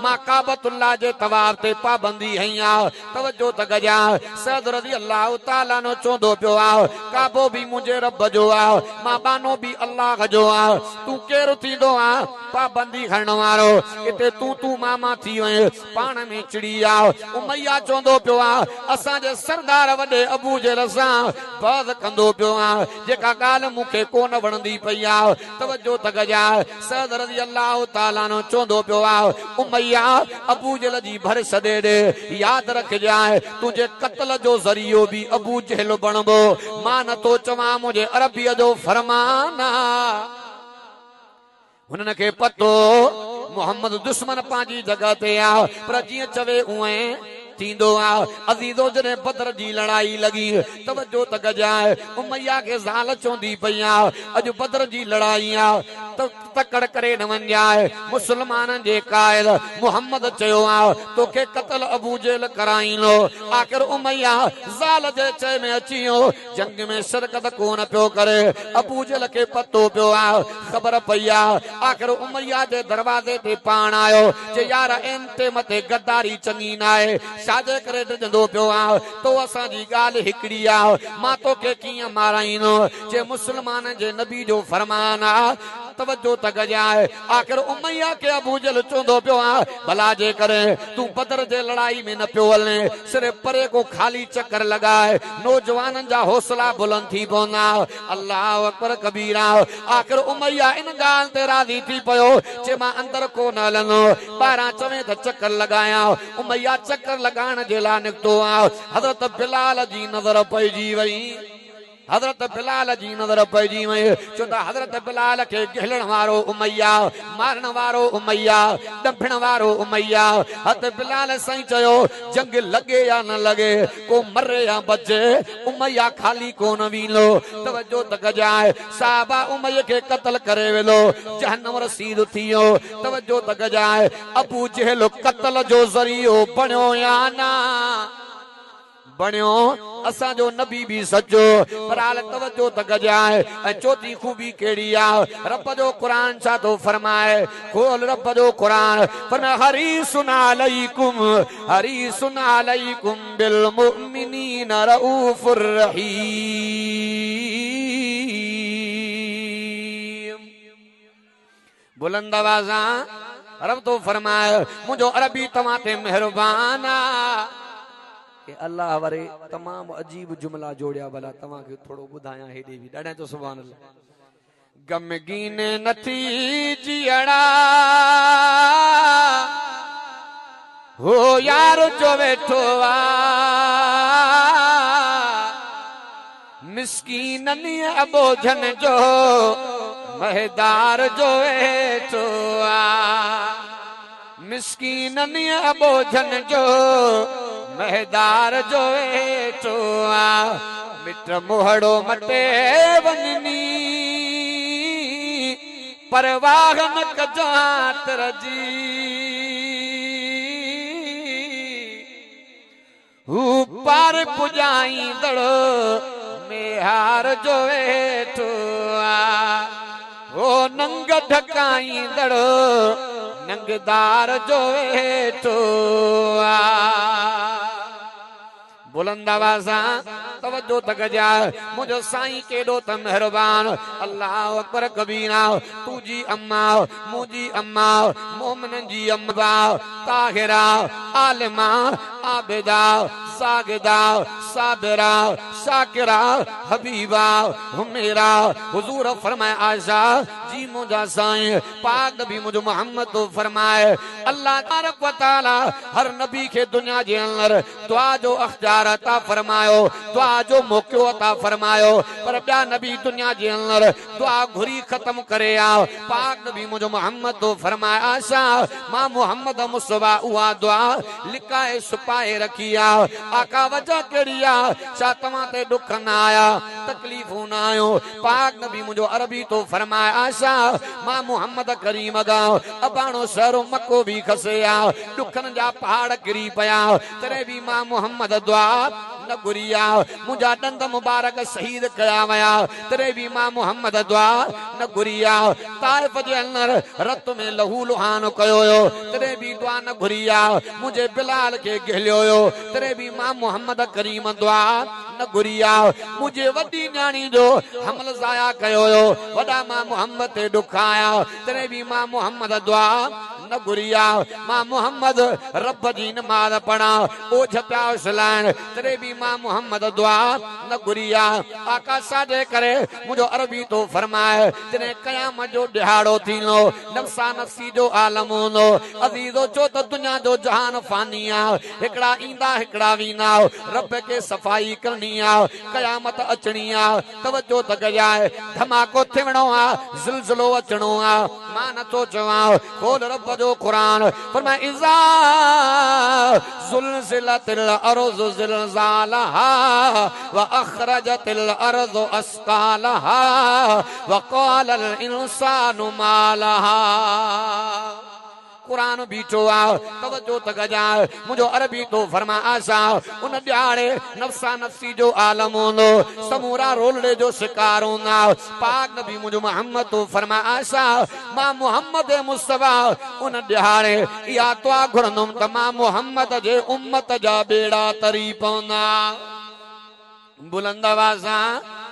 मां काबतुल्लाह जे तवाफ ते पाबंदी हईया तवज्जो त गजा सअद रज़ी अल्लाह तआला नो चोंदो पियो आ काबो भी मुझे रब जो आ मां बानो भी अल्लाह जो आ तू केर थींदो आ पाबंदी खणण वारो इते तू मामा थी वए पाण में चिड़ी आ उमैया चोंदो पियो आ असा जे सरदार वडे अबू जल सां बाज़ कंदो पियो आ जेका गाल मुखे कोन वणंदी पई तवज्जो त गजा सअद रज़ी अल्लाह तआला नो चोंदो पियो आ उमैया अबू जल जी भर सदे दे याद रख जाए तुझे कत्ल जो ज़रियो भी अबू जहल बनबो मां न तो चवा मुझे अरबीअ जो फरमान हुनन के पतो मोहम्मद दुश्मन पांजी जगह ते आ पर जिए चवे उए थींदो आ अज़ीज़ो जने बदर जी लड़ाई लगी तवज्जो त गजाए उमैया के ज़ाल चोंदी पई आ अज बदर जी लड़ाई आ तकड़ करे न वन जाए मुसलमान जे कायल मोहम्मद चयो आ तोखे कत्ल अबू जहल कराईनो आखिर उमैया ज़ाल जे चे में अचियो जंग में शिरकत कोन पियो करे अबू जहल के पतो पियो आ खबर पई आ आखिर उमैया जे दरवाजे ते पाण आयो जे यार एंते मथे गद्दारी चङी न आहे छाजे करे ॾिजंदो पियो आ तो असांजी ॻाल्हि हिकिड़ी आ मां तोखे कीअं माराईंदो जे मुसलमान जे नबी जो फरमान आ तवज्जो त गजाए आखिर उमैया के अबू जहल चोंदो पियो आ भला जे करे तू बदर जे लड़ाई में न पियो वञे सिर्फ परे को खाली चक्कर लगाए नौजवाननि जा हौसला बुलंद थी पवंदा अल्लाह अकबर कबीरा आखिर उमैया इन ॻाल्हि ते राज़ी थी पियो जे मां अंदर कोन हलंदो ॿाहिरां चवे त चक्कर लॻायां उमैया चक्कर लगाण जे लाइ निकितो आ हज़रत बिलाल जी नज़र पइजी वई हज़रत बिलाल जी नज़र पइजी वई छो त हज़रत बिलाल खे गिहलण वारो उमैया मारण वारो उमैया डंफण वारो उमैया हज़रत बिलाल साईं चयो जंग लगे या न लगे को मरे या बचे उमैया खाली कोन वींदो तवज्जो त कजाए साहबा उमैया खे क़त्ल करे वेलो जहन्नम रसीद थियो तवज्जो त कजाए अबू जहल क़त्ल जो ज़रियो बणियो या ना बणियो असांजो नबी भी सचो पर हाल तवज्जो त कजाए ऐं चौथी खूबी कहिड़ी आहे रब जो क़ुरान छा थो फरमाए खोल रब जो क़ुरान फरमाए हरीसुन अलैकुम बिल मुमिनीन रऊफुर रहीम बुलंद आवाज़ां रब तो फरमाए मुझो अरबी तव्हां ते मेहरबान आहे अल्लाह वारे तमाम अजीब जुमला जोड़िया भला तव्हां खे थोड़ो ॿुधायां हेॾे बि ॾाढा तो सुभान अल्लाह गमगीन नथी जियड़ा हो यार जो वेठो आ मिस्कीननि अबोझन जो महदार जो वेठो आ मिस्कीननि अबोझन जो महदार जो वेठो आ मिट मोहड़ो मटे वञनी परवाह न कजां तरजी हू पार पुॼाईंदड़ मेहार जो वेठो आ हो नंग ढकाईंदड़ नंगदार जो वेठो आ बुलंद आवाज़ां तवज्जो त कजाए मुझो साईं केॾो त मेहरबान अल्लाह अकबर कबीरा तुझी अम्मा मुझी अम्मा मोमिननि जी अम्मा ताहिरा आलिमा आबिदा सागिदा साबिरा शाकिरा हबीबा हुमेरा हुजूर फरमाए आयशा जी मुझा साईं पाक नबी मुझो मोहम्मद तो फरमाए अल्लाह तबारक व तआला हर नबी के दुनिया जे अंदर दुआ जो अख्तियार अता फरमायो दुआ जो मौको अता फरमायो पर ॿिया नबी दुनिया जे अंदर दुआ घुरी खत्म करे आ पाक नबी मुझो मोहम्मद तो फरमाए आशा मां मोहम्मद मुस्तफा उहा दुआ लिकाए छुपाए रखी आ आका वजह कहिड़ी आ छा तव्हां ते दुख न आया तकलीफ़ूं न आयो पाक नबी मुझो अरबी तो फरमाए आशा मां मोहम्मद करीम गा अबाणो शहरो मको भी खसे आ दुखन जा पहाड़ गिरी पया तरे भी मां मोहम्मद दुआ न गुरिया मुझा दंद मुबारक शहीद कया वया तरे भी मां मोहम्मद दुआ न गुरिया ताइफ जे अंदर रत में लहू लुहान कयो तरे भी दुआ न गुरिया मुझे बिलाल के गिहलियो तरे भी मां मोहम्मद करीम दुआ न गुरिया मुझे वडी न्याणी जो हमल जाया कयो वडा मां मोहम्मद ते दुख आया तरे भी मां मोहम्मद दुआ न गुरिया मां मोहम्मद रब जी नमाज पढ़ा ओझ प्या सलान तरे भी मां मोहम्मद दुआ न गुरिया आका साडे करे मुझो अरबी तो फरमाए जने कयामत जो दिहाड़ो थींदो नफ्सा नफ्सी जो आलम हूंदो अज़ीज़ो चो त दुनिया जो जहान फानी आ हिकड़ा ईंदा हिकड़ा वींदा रब के सफ़ाई करनी आ कयामत अचणी आ तवज्जो त कजाए धमाको थिवणो आ ज़िलज़िलो अचणो आ मां नथो चवां खोल रब जो कुरान फरमाए इज़ा ज़ुलज़िलतिल अर्ज़ु ज़िलज़ालहा व अख़रजतिल अर्ज़ु अस्क़ालहा व क़ालल इंसानु मा लहा कुरान बीठो आ तवज्जो त कजाए मुझो अरबी तो फरमा आशा उन ॾियारे नफ्सा नफ्सी जो आलम हूंदो समूरा रोलड़े जो शिकार हूंदा पाक नबी मुझो मोहम्मद तो फरमा आशा मां मोहम्मद मुस्तफा उन ॾियारे इहा दुआ घुरंदुमि त मां मोहम्मद जे उम्मत जा बेड़ा तरी पवंदा बुलंद आवाज़ां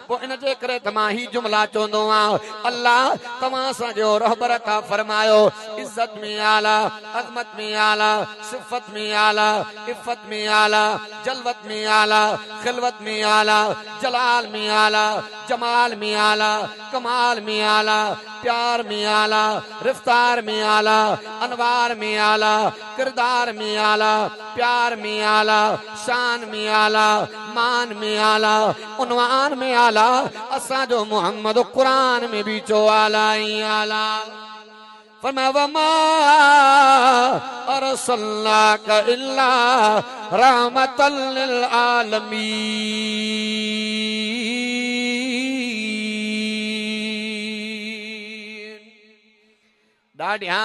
पोइ इन जे करे त मां ही जुमला चवंदो आहियां अल्लाह तव्हां असांजो रहबर अता फरमायो इज़त में आला अज़मत में आला सिफ़त में आला इफ़त में आला जलवत में आला खिलवत में आला जलाल में आला जमाल में आला कमाल में आला प्यार में आला रफ्तार में आला अनवार में आला किरदार में आला प्यार में आला शान में आला मान में आला उन्वान में आला आला असा जो मोहम्मद कुरान में भी चो आला ही आला फरमा वमा अरसलनाका इल्ला रहमतल लिल आलमीन ॾाढिया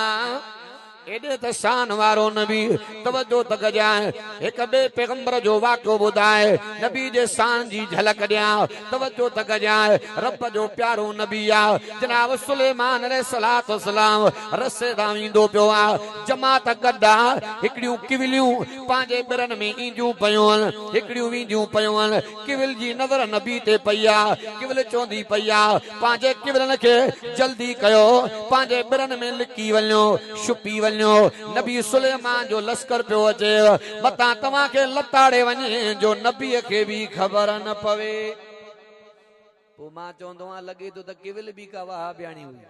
एडे त शान वारो नबी तवज्जो तक जाए एक बे पैगंबर जो वाक़ो बुधाए नबी जे शान जी झलक दिया तवज्जो तक जाए रब जो प्यारो नबी आ जनाब सुलेमान अलैहिस्सलातु वस्सलाम रसे दा वेंदो पियो आ जमात गड्डा हिकड़ियूं किवलियूं पांजे बिरन में ईंदियूं पयूं हिकड़ियूं वींदियूं पयूं किवल जी नज़र नबी ते पई आ किवल चोंदी पई आ पांजे किवलन के जल्दी कयो पांजे बिरन में लिकी वञो छुपी नबी सुलेमान जो लश्कर पियो अचे मता तव्हां खे लताड़े वञे जो नबी खे भी खबर न पवे पोइ मां चवंदो आहियां लॻे थो त किविल भी का वाह बयानी हुई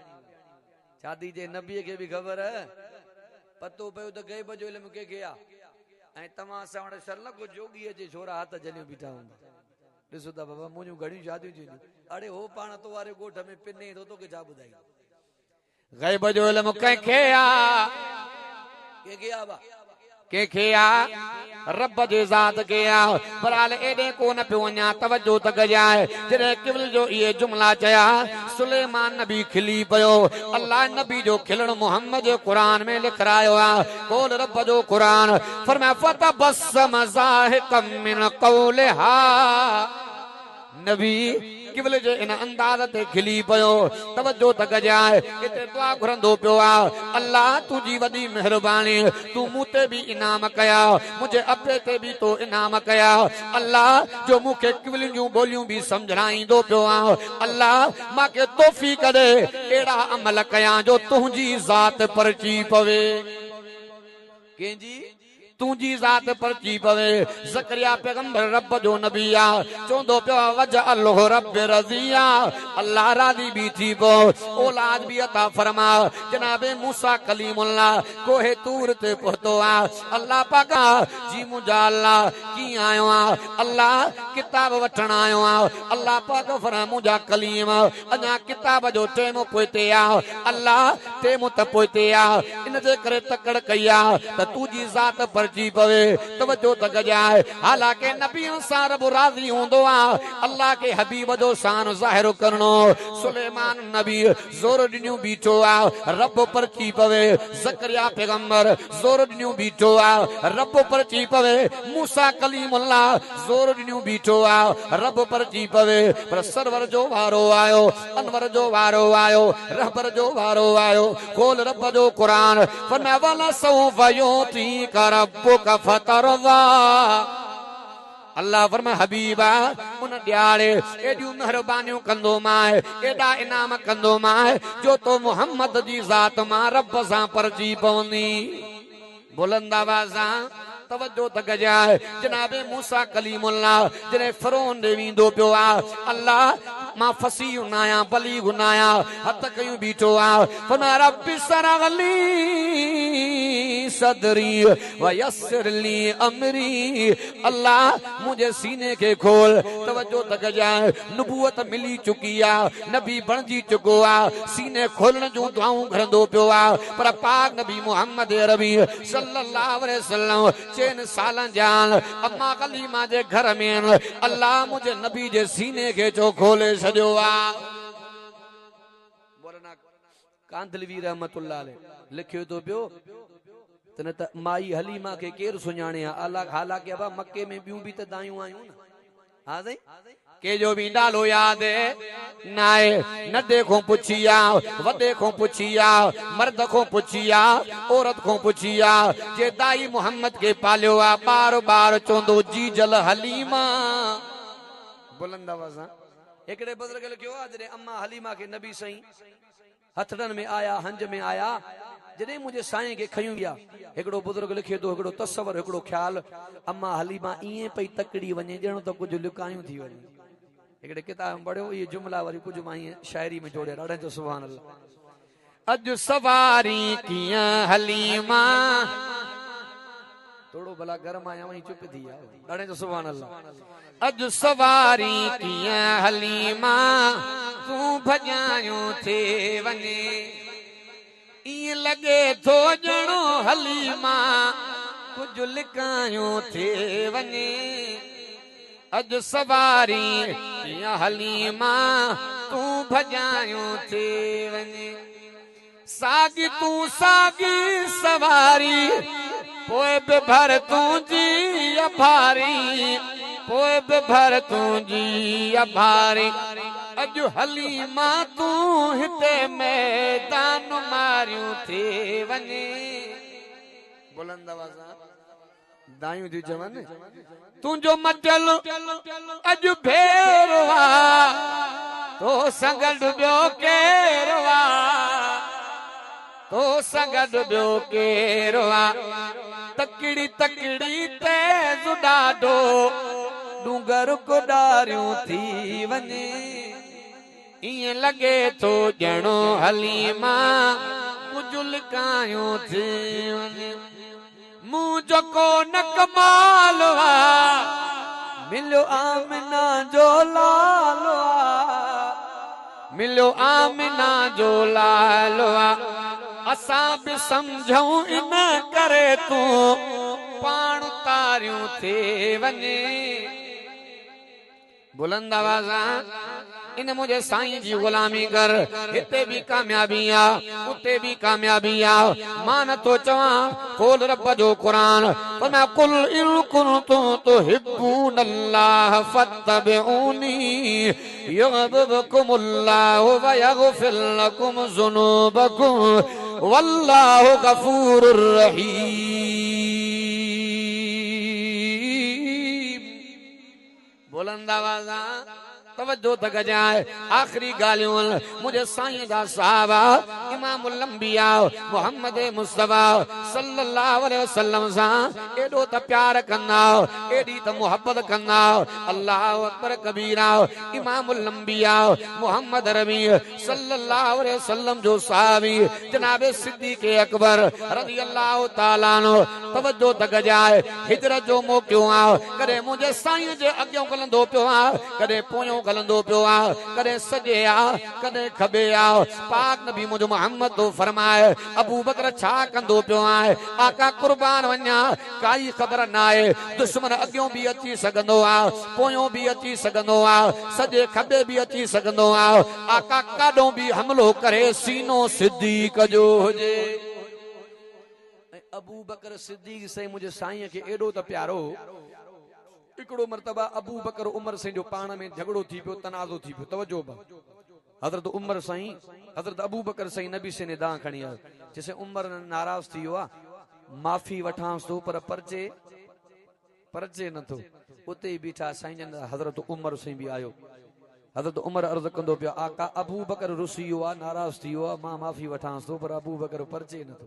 शादी जे नबी खे भी खबर पतो पियो त गैब जो इल्मु कंहिंखे आहे ऐं तव्हां असां वटि शर्ल को जोगी अचे छोरा हथ जलियो बीठा हूंदा ॾिसो त बाबा मुंहिंजूं घणियूं शादियूं थींदियूं अड़े हो पाण तो वारे ॻोठ में पिने थो तोखे छा ॿुधाई गैब जो इल्मु कंहिंखे कंहिंखे आ रब जे ज़ात के आ पर हाल एॾे कोन पियो वञा तवज्जो तक जाए जॾहिं किवल जो इहे जुमला चया सुलेमान नबी खिली पियो अल्लाह नबी जो खिलण मोहम्मद जो कुरान में लिखरायो आ कोल रब जो कुरान फरमाया फतबस्सम ज़ाहिकम मिन क़ौलिहा नबी किवल जे इन अंदाज ते खिली पियो तवज्जो तक जाए इते दुआ घुरंदो पियो आ अल्लाह तुंहिंजी वॾी महिरबानी तूं मूं ते भी इनाम कया मुंहिंजे अबे ते भी तो इनाम कया अल्लाह जो मूंखे किवलियूं जूं ॿोलियूं भी सम्झाईंदो पियो आ अल्लाह मूंखे तौफ़ीक़ ॾे अहिड़ा अमल कया जो तुंहिंजी ज़ात परची पवे कंहिंजी तुंहिंजी ज़ात परची पवे ज़करिया पैगंबर रब जो नबी आ चवंदो पियो वजअलहु रब रज़िया अल्लाह राज़ी भी थी पियो औलाद भी अता फरमा जनाबे मूसा कलीमुल्लाह कोहे तूर ते पहुतो आ अल्लाह पाक जी मुंहिंजा अल्लाह कीअं आयो आ अल्लाह किताब वठण आयो आ अल्लाह पाक फरमा मुंहिंजा कलीम अञा किताब जो टेम पोइते आ अल्लाह टेम त पोइते आ इन जे करे तकड़ कई आ त तुंहिंजी ज़ात पर जी पवे तवज्जो तक जाए हालांकि नबियों सां रब राज़ी हूंदो आ अल्लाह के हबीब जो शान ज़ाहिर करणो सुलेमान नबी ज़ोर ॾिनियूं बीठो आ रब परची पवे ज़करिया पैगंबर ज़ोर ॾिनियूं बीठो आ रब परची पवे मूसा कलीमुल्लाह ज़ोर ॾिनियूं बीठो आ रब परची पवे पर सरवर जो वारो आयो अनवर जो वारो आयो रहबर जो वारो आयो खोल रब जो कुरान फरमाया वला सौफ युती करब का फतरवा अल्लाह फरमाए हबीबा उन ॾियारे एॾियूं महिरबानियूं कंदो मां एॾा इनाम कंदो मां जो तो मोहम्मद जी ज़ात मां रब सां परची पवंदी बुलंद आवाज़ सां तवज्जो तक जाए जनाबे मूसा कलीमुल्लाह जॾहिं फ़िरौन ॾे वेंदो पियो आ अल्लाह मां फसी हुनाया बली हुनाया हथ कयूं बीठो आ फरमाया रब्बि शरह ली सदरी व यस्सिर ली अमरी अल्लाह मुझे सीने के खोल तवज्जो तक जाए नबूवत मिली चुकी आ नबी बणजी चुको आ सीने खोलण जूं दुआऊं घरंदो पियो आ पर पाक नबी मोहम्मद अरबी सल्लल्लाहु अलैहि वसल्लम 3 सालन जान अम्मा कलीमा जे घर में अल्लाह मुझे नबी जे सीने के जो खोले छॾियो आ मौलाना कांदलवी रहमतुल्लाह अलैह लिखियो तो पियो तने त माई हलीमा के केर सुञाणे अल्लाह हालांकि अब मक्के में ॿियूं भी त दायूं आयूं न हां सही के जो भी नालो याद नाए नदे को पुछिया वदे को पुछिया मर्द को पुछिया औरत को पुछिया जे दाई मोहम्मद के पालियो आ बार बार चोंदो जी जल हलीमा बुलंद आवाज़ एकड़े बुजुर्ग लिखियो आ जॾहिं अम्मा हलीमा के नबी सही हथड़न में आया हंज में आया जॾहिं मुझे साईं के खयूं गया एकड़ो बुजुर्ग लिखे तो एकड़ो तस्वर एकड़ो ख्याल अम्मा हलीमा इए पई तकड़ी वने जणो तो कुछ लुकायूं थी वने एकड़े किताब में पढ़ियो ये जुमला वरी कुछ मां शायरी में जोड़े ॾाढा जो सुभान अल्लाह अज सवारी किया हलीमा थोड़ो भला गरम आया वहीं चुप थी यार ॾाणे जो सुभान अल्लाह। अज सवारी किया हलीमा तू भजायो थे वने ई लगे थो जणो हलीमा कुछ लिकायो थे वने अज सवारी किया हलीमा तू भजायो थे वने सागी तू सागी सवारी पोए बे भर तुझी अभारी पोए बे भर तुझी अभारी अज हलीमा तू हिते मैदान मारियूं थे वने बुलंद आवाज़ दायूं थी चवनि तुझो मचल अज भेरवा तो संगड ॿियो केरवा तो संगड ॿियो केरवा तकड़ी तकड़ी तेज ॾाढो डूंगर को डारियूं थी वने ईअं लॻे थो ॼणो हलीमा कुझु लिकायूं थी वञे मूं जेको न कमाल मिलियो आमिना जो लालो मिलियो आमिना जो लालो असां बि सम्झूं इन करे तूं पाण तारियूं थी वञे बुलंद आवाज़ इन मुझे साईं जी गुलामी कर हिते भी कामयाबी आ उते भी कामयाबी आ मान तो चवा खोल रब जो कुरान पर मैं कुल इन कुंतुम तुहिब्बूनल्लाह फत्तबिऊनी युहिब्बुकुमुल्लाहु व यगफिर लकुम ज़ुनूबकुम वल्लाहु गफूरुर रहीम। बुलंद आवाज़ तवज्जो तक जाए आखिरी गालियों मुझे साईं जा साहबा इमामुल अंबिया मोहम्मद मुस्तफा सल्लल्लाहु अलैहि वसल्लम सा एडो त प्यार कंदा एडी त मोहब्बत कंदा अल्लाहु अकबर कबीरा इमामुल अंबिया मोहम्मद रबी सल्लल्लाहु अलैहि वसल्लम जो साहबी जनाब सिद्दीक अकबर रज़ियल्लाहु ताला अन्हु तवज्जो तक जाए हिजरत जो मौक़ो आ कदे मुझे साईं जे अॻियों कलंदो पियो आ कदे पोयों गलंदो पियो आ कदे सजे आ कदे खबे आ पाक नबी मुझ मोहम्मद तो फरमाए अबू बकर छा कंदो पियो आहे आका कुर्बान वन्या काई खबर ना आहे दुश्मन अगियों भी अची सगंदो आ पोयों भी अची सगंदो आ सजे खबे भी अची सगंदो आ आका काडो भी हमलो करे सीनो सिद्दीक जो हुजे अबू बकर सिद्दीक से मुझे साईं के एडो त प्यारो इकड़ो मर्तबा अबू बकर उमर से जो पाण में झगड़ो थी पियो तनाज़ो थी पियो तवज्जो हजरत उमर साईं हजरत अबू बकर साईं नबी से निदा खणी आयो जैसे उमर नाराज थी वियो माफी वठांस तो पर परचे न थो उते ही बीठा साईं जन हजरत उमर साईं भी आयो हजरत उमर अर्ज कंदो पियो आका अबू बकर रुसी वियो नाराज थी वियो मां माफी वठांस तो पर अबू बकर परचे न थो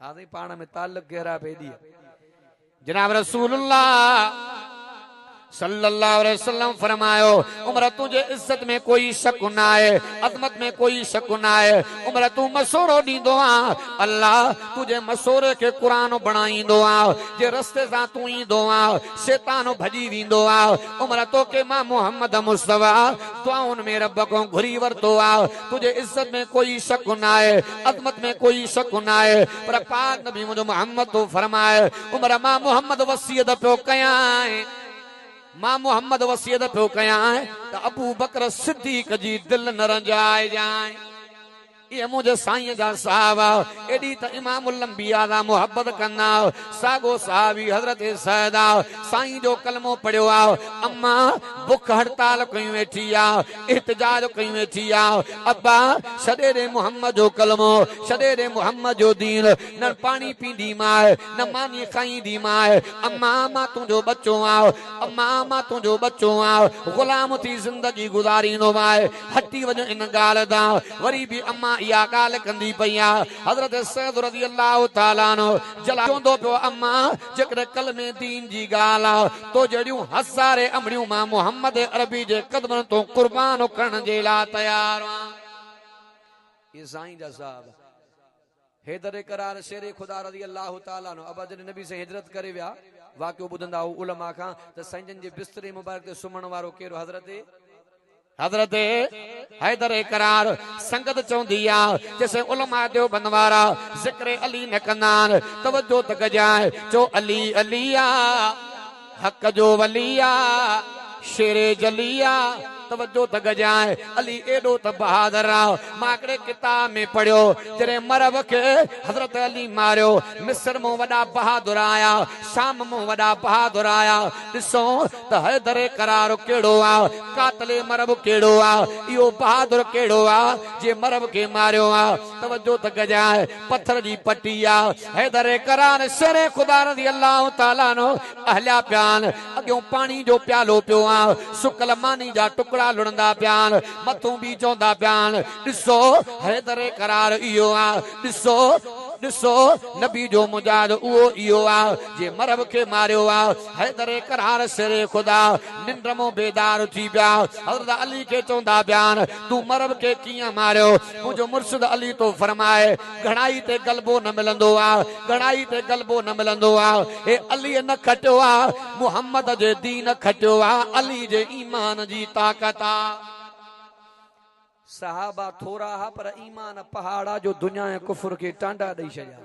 हाणे पाण में ताल्लुक गहरा पेदी जनाब रसूलुल्लाह सल्लल्लाहु अलैहि वसल्लम फरमायो उमर तुझे इज्जत में कोई शक ना है अजमत में कोई शक ना है उमर तू मसोरो दींदो आ अल्लाह तुझे मसोरे के कुरान बनाईंदो आ जे रस्ते सा तू ईंदो आ शैतान भजी वींदो आ उमर तो के मां मोहम्मद मुस्तफा दुआउन में रब को घुरी वरतो आ तुझे इज्जत में कोई शक ना है अजमत में कोई शक ना है पर पाक नबी मुझे मोहम्मद तो फरमाए उमर मां मोहम्मद वसीयत पियो कया मां मोहम्मद वसीयत पियो कया त अबू बकर सिद्दीक जी दिल न रंजाए जाए ये मुझे साईं जा साहबा एडी त इमामुल अंबिया दा मोहब्बत करना सागो साहबी हजरत सैदा साईं जो कलमो पढ़ियो आ अम्मा भुख हड़ताल कई वेठी आ इhtजाज कई वेठी आ अब्बा छॾे ॾे मोहम्मद जो कलमो छॾे ॾे मोहम्मद जो दीन न पानी पींदी माए न मानी खाईंदी माए अम्मा मां तुंहिंजो बच्चो आ अम्मा मां तुंहिंजो बच्चो आ गुलाम थी जिंदगी गुजारींदो माए हटी वञो इन ॻाल्हि दा वरी भी अम्मा या गाल कंदी पया हजरत सैयद रज़ी अल्लाह ताला अन्हु जलांदो पियो अम्मा जेकर कल में दीन जी गाल तो जड़ियूं हज़ारे अमड़ियूं मां मोहम्मद अरबी जे कदमन तो कुर्बान करण जे ला तैयार ये साईं जा साहब हैदर करार शेरे खुदा रज़ी अल्लाह ताला अन्हु अबा जॾहिं नबी से हिजरत करे विया वाक़ियो ॿुधंदा हो उलमा खां त संजन जे बिस्तरे मुबारक ते सुम्हण वारो केरु हजरत हैदर करार संगत चौंदी आ जैसे उलमा देव बंदवारा जिक्र अली न कंदान तवज्जो त कजाए चो अली अलिया हक जो वलिया शेरे जलिया तवज्जो त गजाए अली एडो त बहादुर आ मां हिकिड़े किताब में पढ़ियो जॾहिं मरब खे हज़रत अली मारियो मिस्र मां वॾा बहादुर आया शाम मां वॾा बहादुर आया ॾिसो त हैदर करार कहिड़ो आ कातले मरब कहिड़ो आ इहो बहादुर कहिड़ो आ जे मरब खे मारियो आ तवज्जो त गजाए पत्थर जी पट्टी आ हैदर करार शेरे खुदा रज़ी अल्लाह ताला नो अहलिया प्यान अॻियों पाणी जो प्यालो पियो आ सुकल मानी जा टुकड़ा लुणंदा प्यान मथों बि चवंदा प्यान ॾिसो हैदर करार इहो आ ॾिसो ॾिसो नबी जो मुजाहिद उहो इहो आ जे मरब खे मारियो आ हैदर करार शेरे खुदा निंड मां बेदार थी पिया हज़रत अली खे चवंदा प्यान तूं मरब खे कीअं मारियो मुंहिंजो मुर्शिद अली तो फरमाए घणाई ते गलबो न मिलंदो आ घणाई ते गलबो न मिलंदो आ हे अली न खटियो आ मुहम्मद जे दीन खटियो आ अली जे ईमान जी ताकत आ सहाबा थोरा हा पर ईमान पहाड़ा जो दुनिया ऐं कुफर खे टांडा ॾेई छॾिया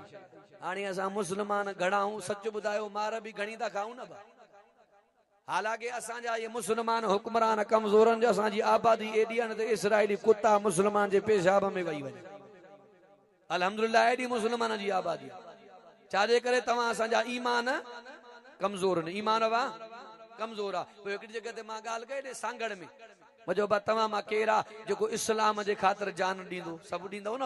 हाणे असां मुस्लमान घणाऊं सच ॿुधायो मार बि घणी था खाऊं न हालांकि असांजा ये मुस्लमान हुक्मरान कमज़ोरनि जो असांजी आबादी एॾी आहे न त इसराइली कुत्ता मुस्लमान जे पेशाब में वही वञे अल्हम्दुलिल्लाह एॾी मुस्लमान जी आबादी छाजे करे तव्हां असांजा ईमान कमज़ोर न ईमान वा कमज़ोर आहे पोइ हिकिड़ी जॻह ते मां ॻाल्हि कई सांगड़ में मुंहिंजो बा तव्हां मां केरु आहे जेको इस्लाम जे ख़ातिर जान ॾींदो सभु ॾींदव न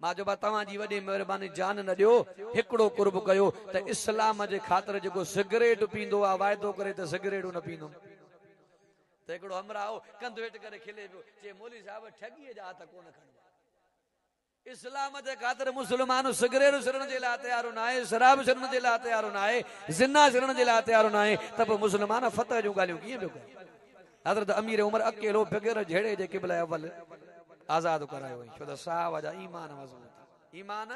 मां चयो बा तव्हांजी वॾी महिरबानी जान न ॾियो हिकिड़ो कुर्ब कयो त इस्लाम जे ख़ातिर जेको सिगरेट पींदो आहे वाइदो करे त सिगरेटूं न पींदो त हिकिड़ो हमरा हो कंधु हेठि करे खिले पियो चए मौली साहिब ठगीअ जा हथ कोन खणबा इस्लाम जे ख़ातिर मुस्लमान सिगरेट छॾण जे लाइ तयार न आहे शराब छॾण जे लाइ तयार न आहे ज़िना छॾण जे लाइ तयार न आहे त पोइ मुस्लमान फतह जूं ॻाल्हियूं कीअं पियो करे हज़रत अमीर उमर अकेलो बग़ैर झेड़े जे क़िबला अव्वल आज़ाद करायो छो त साहब जा ईमान मज़बूत ईमान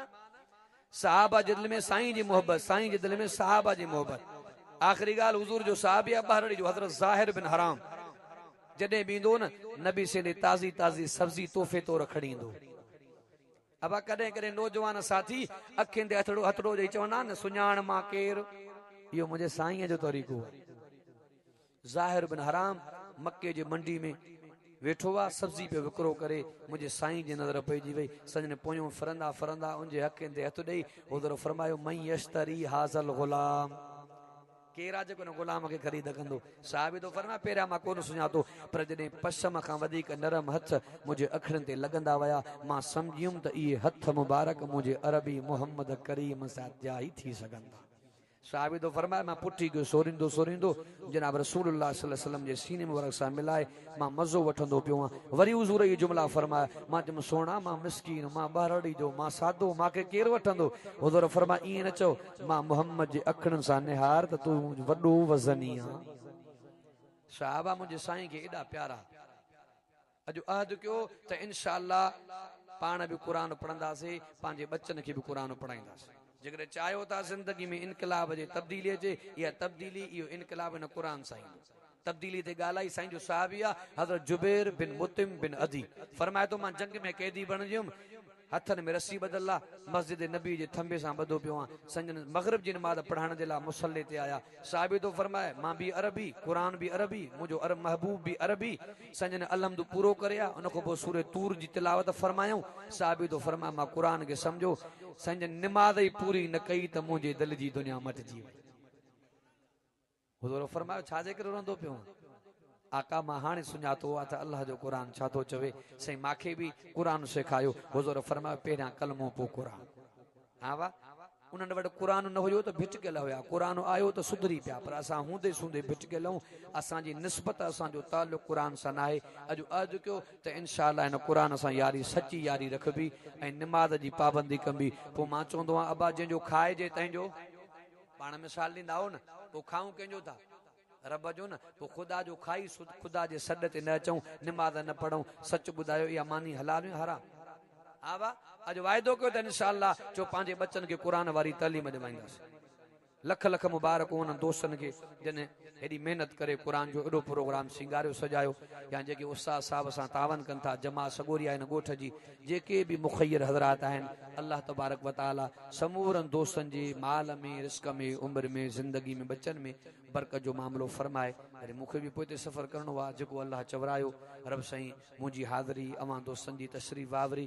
साहबा जे दिल में साईं जी मोहब्बत साईं जे दिल में साहबा जी मोहब्बत आख़िरी ॻाल्हि हुज़ूर जो साहबी आहे ॿाहिरि जो हज़रत ज़ाहिर बिन हराम जॾहिं बि ईंदो न नबी से ताज़ी ताज़ी सब्जी तोहफ़े तौर खणी ईंदो अबा कॾहिं कॾहिं नौजवान साथी अखियुनि ते हथड़ो ॾेई चवंदा न सुञाण मां केरु इहो मुंहिंजे साईं जो तरीक़ो आहे ज़ाहिर बिन हराम मक्के जी मंडी में वेठो आहे सब्जी पे विकिरो करे मुंहिंजे साईं जी नज़र पइजी वई सजने पोयूं फिरंदा फिरंदा उनजे हक़नि ते हथु ॾेई हुज़ूर फरमायो मई यश्तरी हाज़ल ग़ुलाम केरु आहे जेको न ग़ुलाम खे ख़रीद कंदो साहिब तो फरमाए पहिरियां मां कोन सुञातो पर जॾहिं पशम खां वधीक नरम हथ मुंहिंजे अखियुनि ते लॻंदा विया मां सम्झियुमि त इहे हथ मुबारक मुंहिंजे अरबी मुहम्मद करीम सां जा ई थी सघंदा साहिब तो फरमाए मां पुठी गयो सोरींदो सोरींदो जनाब रसूलुल्लाह सल्लल्लाहु अलैहि वसल्लम जे सीने मुबारक सां मिलाए मां मज़ो वठंदो पियो आहियां वरी हुज़ूर इहे जुमला फरमाया मां चयुमि सोना मां मिसकीन मां ॿारड़ी जो मां सादो मूंखे केरु वठंदो हुज़ूर फरमाया ईअं न चओ मां मुहम्मद जे अखियुनि सां निहार त तूं वॾो वज़नी आहे साहिबा मुंहिंजे साईं खे एॾा प्यारा अॼु अहद कयो त इंशा अल्लाह पाण बि क़ुर पढ़ंदासीं पंहिंजे बच्चनि खे बि क़ुर पढ़ाईंदासीं जेकॾहिं चाहियो था ज़िंदगी में इनकलाब जे तब्दीली अचे इहा तब्दीली इहो इनकलाब हिन क़ुर सां ईंदो तब्दीली ते ॻाल्हाई साईं जो साहबी आहे हज़रत जुबैर बिन मुतिम बिन अदी फरमाए थो मां जंग में कैदी बणिजियुमि हथनि में रस्सी ॿधल आहे मस्जिद नबी जे थंबे सां ॿधो पियो आहियां संजन मग़रिब जी नमाज़ पढ़ाइण जे लाइ मुसले ते आया साहिबी थो फरमाए मां बि अरबी क़ुर बि अरबी मुंहिंजो महबूब बि अरबी संजन अलहम्दु पूरो करे आ उन खां पोइ सूरे तूर जी तिलावत फरमायूं साहिबी थो फरमाए मां क़ुर खे सम्झो संजन निमाज़ ई पूरी न कई त मुंहिंजे दिलि जी दुनिया मटिजी वई हुज़ूर फरमायो छाजे करे रहंदो पियो आका मां हाणे सुञातो आहे त अल्लाह जो क़ुर छा थो चवे साईं मूंखे बि क़ुर सेखारियो हुज़ूर फरमायो पहिरियां कलमो पोइ क़ुर हा वाह उन्हनि वटि क़ुर न हुयो त भिटकियल हुया क़ुर आयो त सुधरी पिया पर असां हूंदे सूंदे भिटकियल आहियूं असांजी निस्बत असांजो ताल्लुक़ क़ुर सां न आहे अॼु अर्ज़ु कयो त इनशा अल्लाह हिन क़ुर सां यारी सची यारी रखबी ऐं निमाज़ जी पाबंदी कंबी पोइ मां चवंदो आहियां अबा जंहिंजो खाइजे तंहिंजो पाण मिसाल ॾींदा हो न पोइ खाऊं कंहिंजो था रब जो न पोइ ख़ुदा जो खाई ख़ुदा जे सॾ ते न अचूं निमाज़ न पढ़ूं सच ॿुधायो इहा मानी हलाल हराम हा बा अज वायदो कयो त इंशाअल्लाह जो पंहिंजे बच्चन के कुरान वारी तालीम ॾिवाईंदासीं। लख लख मुबारक उन दोस्तन के जने एडी मेहनत करे कुरान जो एडो प्रोग्राम सिंगारियो सजायो या जेके उस्ताद साहब सां तावन कन था जमा सगोरिया इन गोठ जी जेके भी मुखैर हजरात आहिनि अल्लाह तबारक व ताला समूरन दोस्तन जी माल में रिस्क में उम्र में जिंदगी में बच्चन में बरकत जो मामलो फरमाए। अरे मूंखे भी पोइते सफ़र करणो आहे जेको अल्लाह चवरायो रब साईं मुंहिंजी हाज़िरी अवां दोस्तन जी तशरीफ़ आवरी